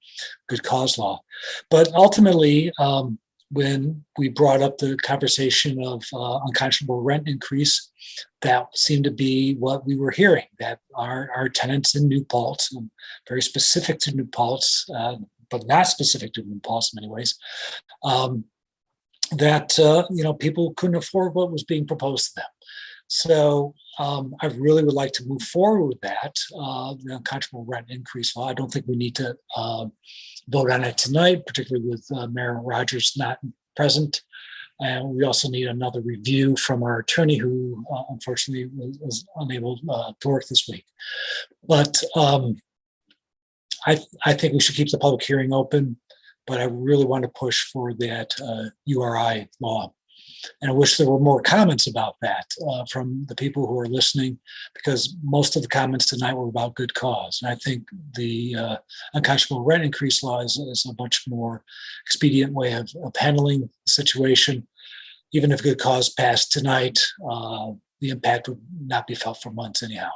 good cause law. But ultimately, when we brought up the conversation of unconscionable rent increase, that seemed to be what we were hearing, that our tenants in New Paltz, very specific to New Paltz, but not specific to New Paltz in many ways, that you know, people couldn't afford what was being proposed to them. So I really would like to move forward with that, the unconscionable rent increase law. I don't think we need to vote on it tonight, particularly with Mayor Rogers not present. And we also need another review from our attorney who unfortunately was unable to work this week. But I think we should keep the public hearing open, but I really want to push for that URI law. And I wish there were more comments about that from the people who are listening, because most of the comments tonight were about good cause. And I think the unconscionable rent increase law is a much more expedient way of handling the situation. Even if good cause passed tonight, the impact would not be felt for months anyhow.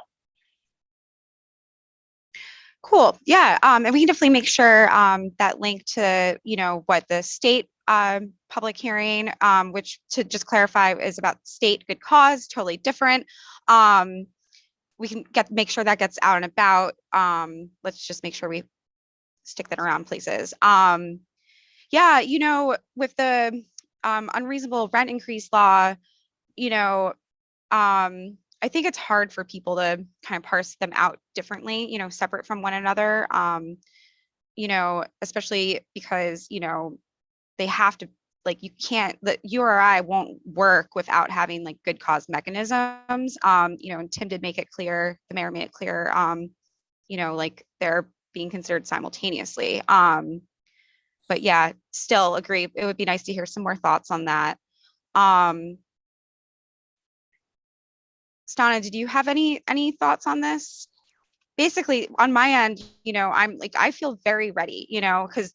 Cool. Yeah. And we can definitely make sure that link to, what the state public hearing, which, to just clarify, is about state good cause, totally different. We can make sure that gets out and about. Let's just make sure we stick that around places. Yeah, with the unreasonable rent increase law, I think it's hard for people to kind of parse them out differently, separate from one another, especially because, they have to, you can't, the URI won't work without having good cause mechanisms. And Tim did make it clear, the mayor made it clear, they're being considered simultaneously. But yeah, still agree. It would be nice to hear some more thoughts on that. Stana, did you have any thoughts on this? Basically, on my end, I feel very ready, because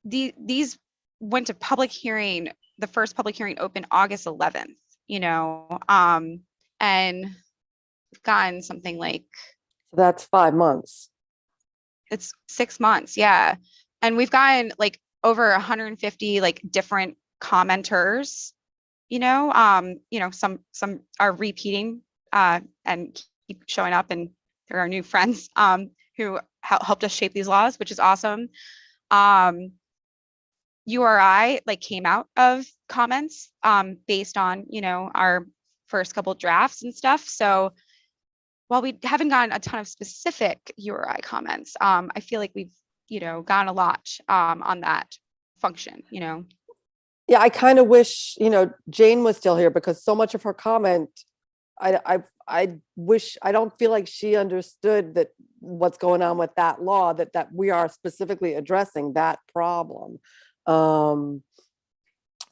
these went to public hearing. The first public hearing opened August 11th, and we've gotten something like, That's 5 months. it's 6 months, yeah. And we've gotten over 150 different commenters, some are repeating and keep showing up, and there are new friends who helped us shape these laws, which is awesome. URI came out of comments based on our first couple drafts and stuff. So while we haven't gotten a ton of specific URI comments, I feel like we've gotten a lot on that function. Yeah, I kind of wish, Jane was still here, because so much of her comment, I wish, I don't feel like she understood that what's going on with that law, that we are specifically addressing that problem. And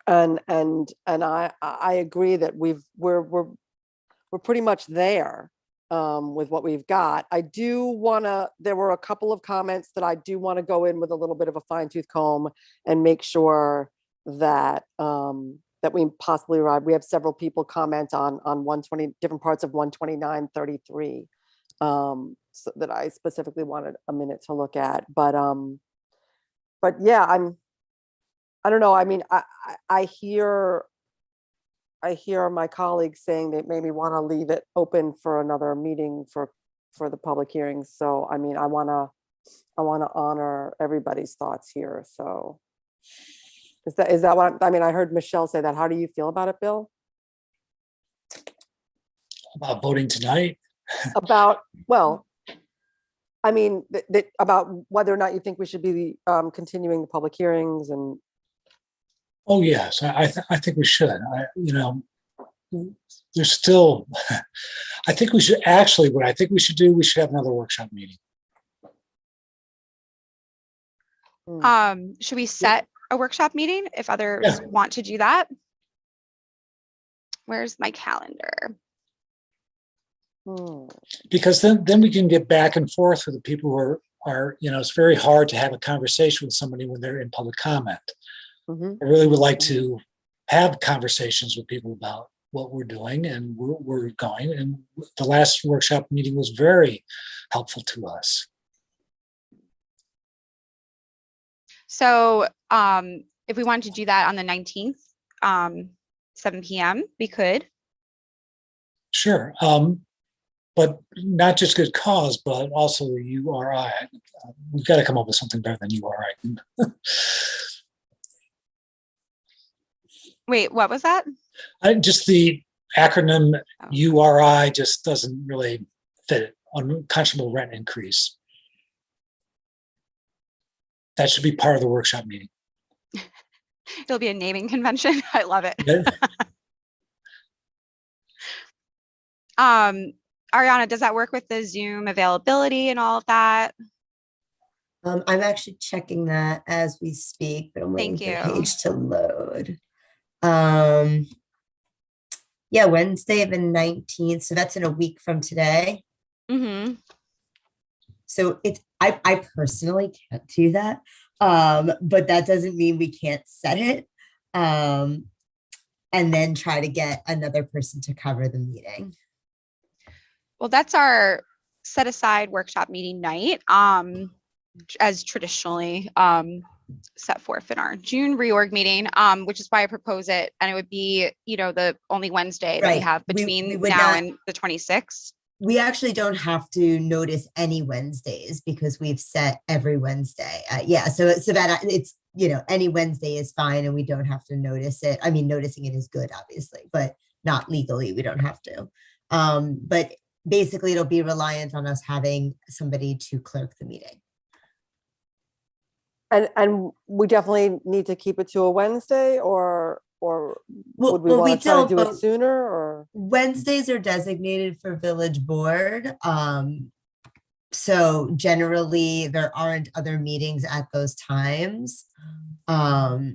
I agree that we're pretty much there with what we've got. There were a couple of comments that I do want to go in with a little bit of a fine tooth comb and make sure that that we possibly arrive. We have several people comment on 120 different parts of 129.33 so that I specifically wanted a minute to look at. But yeah, I don't know. I mean, I hear my colleagues saying they maybe want to leave it open for another meeting for the public hearings. So I mean, I want to honor everybody's thoughts here. So is that what I mean? I heard Michelle say that. How do you feel about it, Bill? About voting tonight? Well, I mean, about whether or not you think we should be continuing the public hearings and. Oh yes, I think we should. There's still. I think we should actually. What I think we should do, we should have another workshop meeting. Should we set a workshop meeting if others want to do that? Where's my calendar? Because then we can get back and forth with the people who are it's very hard to have a conversation with somebody when they're in public comment. I really would like to have conversations with people about what we're doing and where we're going. And the last workshop meeting was very helpful to us. So if we wanted to do that on the 19th, 7 p.m., we could. Sure. But not just good cause, but also the URI. We've got to come up with something better than URI. Wait, what was that? Just the acronym URI just doesn't really fit it. Unconscionable rent increase. That should be part of the workshop meeting. It'll be a naming convention. I love it. Yeah. Ariana, does that work with the Zoom availability and all of that? I'm actually checking that as we speak, but I'm waiting Thank for the you. page to load. Yeah, Wednesday the 19th. So that's in a week from today. Mm-hmm. So I personally can't do that. But that doesn't mean we can't set it. And then try to get another person to cover the meeting. Well, that's our set aside workshop meeting night, as traditionally set forth in our June reorg meeting, which is why I propose it. And it would be, the only Wednesday that we Right. have We between would now not- and the 26th. We actually don't have to notice any Wednesdays because we've set every Wednesday. Yeah, so that it's, any Wednesday is fine and we don't have to notice it. I mean, noticing it is good, obviously, but not legally, we don't have to. But basically it'll be reliant on us having somebody to clerk the meeting. And we definitely need to keep it to a Wednesday, or would we well, we want to try to don't, do it but sooner, or? Wednesdays are designated for village board. So generally there aren't other meetings at those times. I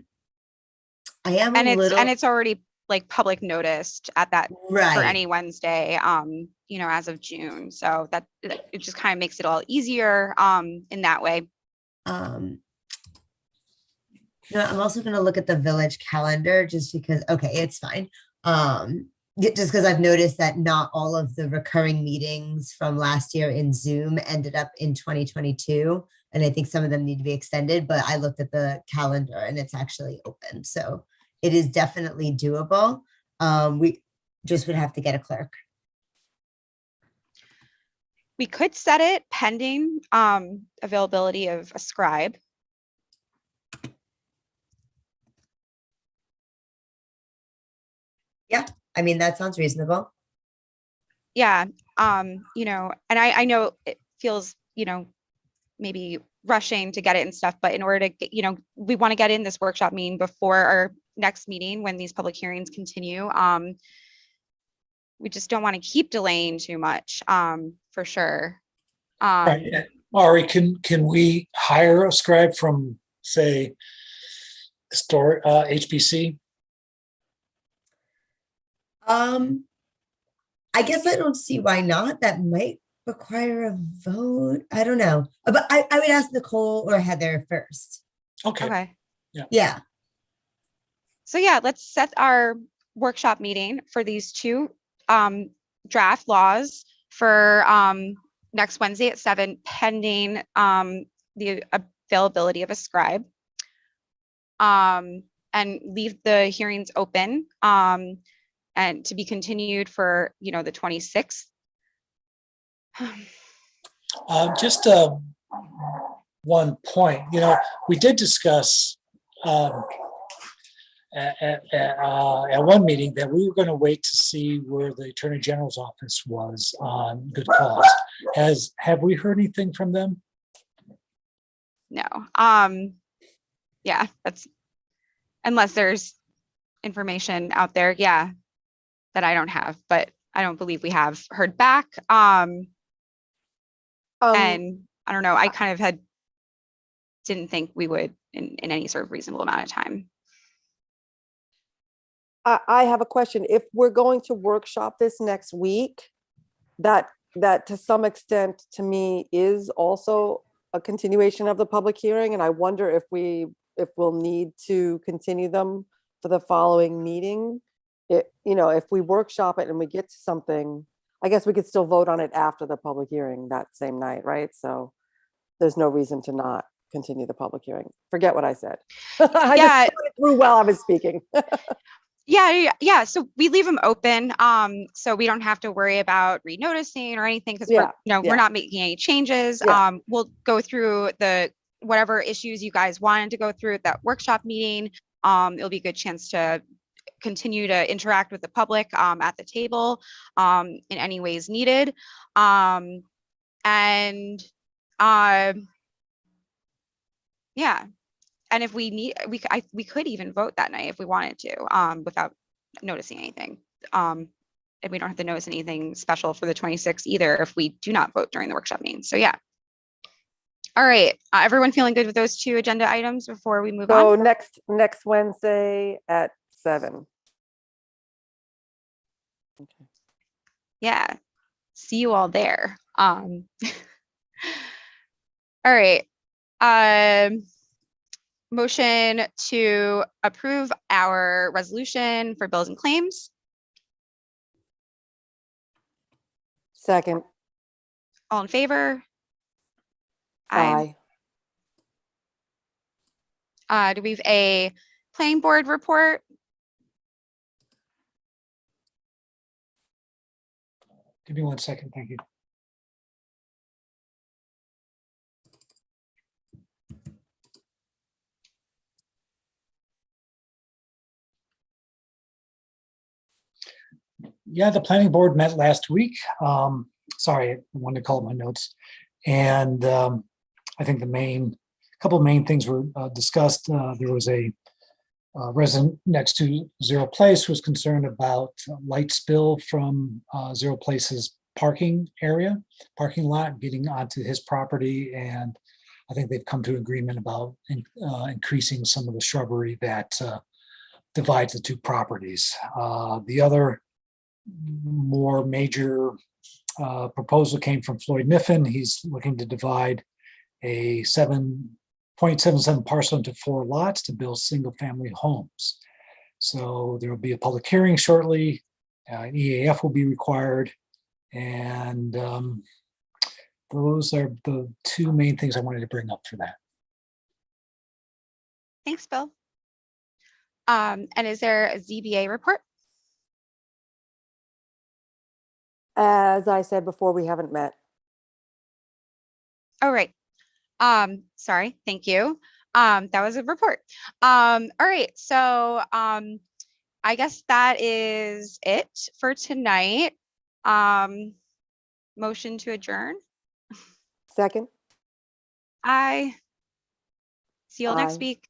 am And a it's little, and it's already like public noticed at that for right. any Wednesday, as of June. So that it just kind of makes it all easier in that way. I'm also going to look at the village calendar just because, okay, it's fine. Just because I've noticed that not all of the recurring meetings from last year in Zoom ended up in 2022. And I think some of them need to be extended, but I looked at the calendar and it's actually open. So it is definitely doable. We just would have to get a clerk. We could set it pending availability of a scribe. Yeah, I mean, that sounds reasonable. Yeah, and I know it feels, maybe rushing to get it and stuff, but in order to get, we want to get in this workshop meeting before our next meeting when these public hearings continue. We just don't want to keep delaying too much, for sure. Right. Ari, can we hire a scribe from, say, historic HBC? I guess I don't see why not. That might require a vote. I don't know. But I would ask Nicole or Heather first. Okay. Yeah. So yeah, let's set our workshop meeting for these two draft laws for next Wednesday at 7, pending the availability of a scribe. And leave the hearings open and to be continued for, the 26th. Just one point, we did discuss at one meeting that we were going to wait to see where the Attorney General's office was on good cause. Have we heard anything from them? No. Yeah, that's unless there's information out there, that I don't have, but I don't believe we have heard back. And I don't know, I kind of didn't think we would in any sort of reasonable amount of time. I have a question. If we're going to workshop this next week, that to some extent, to me, is also a continuation of the public hearing. And I wonder if we'll need to continue them for the following meeting. If we workshop it and we get to something, I guess we could still vote on it after the public hearing that same night, right? So there's no reason to not continue the public hearing. Forget what I said. I just thought it through while I was speaking. Yeah. So we leave them open, so we don't have to worry about renoticing or anything because we're not making any changes. We'll go through whatever issues you guys wanted to go through at that workshop meeting. It'll be a good chance to continue to interact with the public at the table in any ways needed. Yeah, and if we need, we could even vote that night if we wanted to, without noticing anything. And we don't have to notice anything special for the 26th either if we do not vote during the workshop meeting. So yeah. All right, everyone feeling good with those 2 agenda items before we move So on? next Wednesday at 7. Yeah, see you all there. All right. Motion to approve our resolution for bills and claims. Second. All in favor? Aye. Do we have a planning board report? Give me 1 second, thank you. Yeah, the planning board met last week. Sorry, I wanted to call up my notes. And I think couple of main things were discussed. There was a resident next to Zero Place who was concerned about light spill from Zero Place's parking lot, getting onto his property. And I think they've come to an agreement about increasing some of the shrubbery that divides the 2 properties. The other more major proposal came from Floyd Niffen. He's looking to divide a 7.77 parcel into 4 lots to build single-family homes. So there will be a public hearing shortly. An EAF will be required, and those are the 2 main things I wanted to bring up for that. Thanks, Bill. And is there a ZBA report? As I said before, we haven't met. Oh, right. Sorry, thank you. That was a report. All right, so I guess that is it for tonight. Motion to adjourn. Second. Aye. See you all next Aye. week.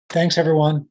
Thanks, everyone.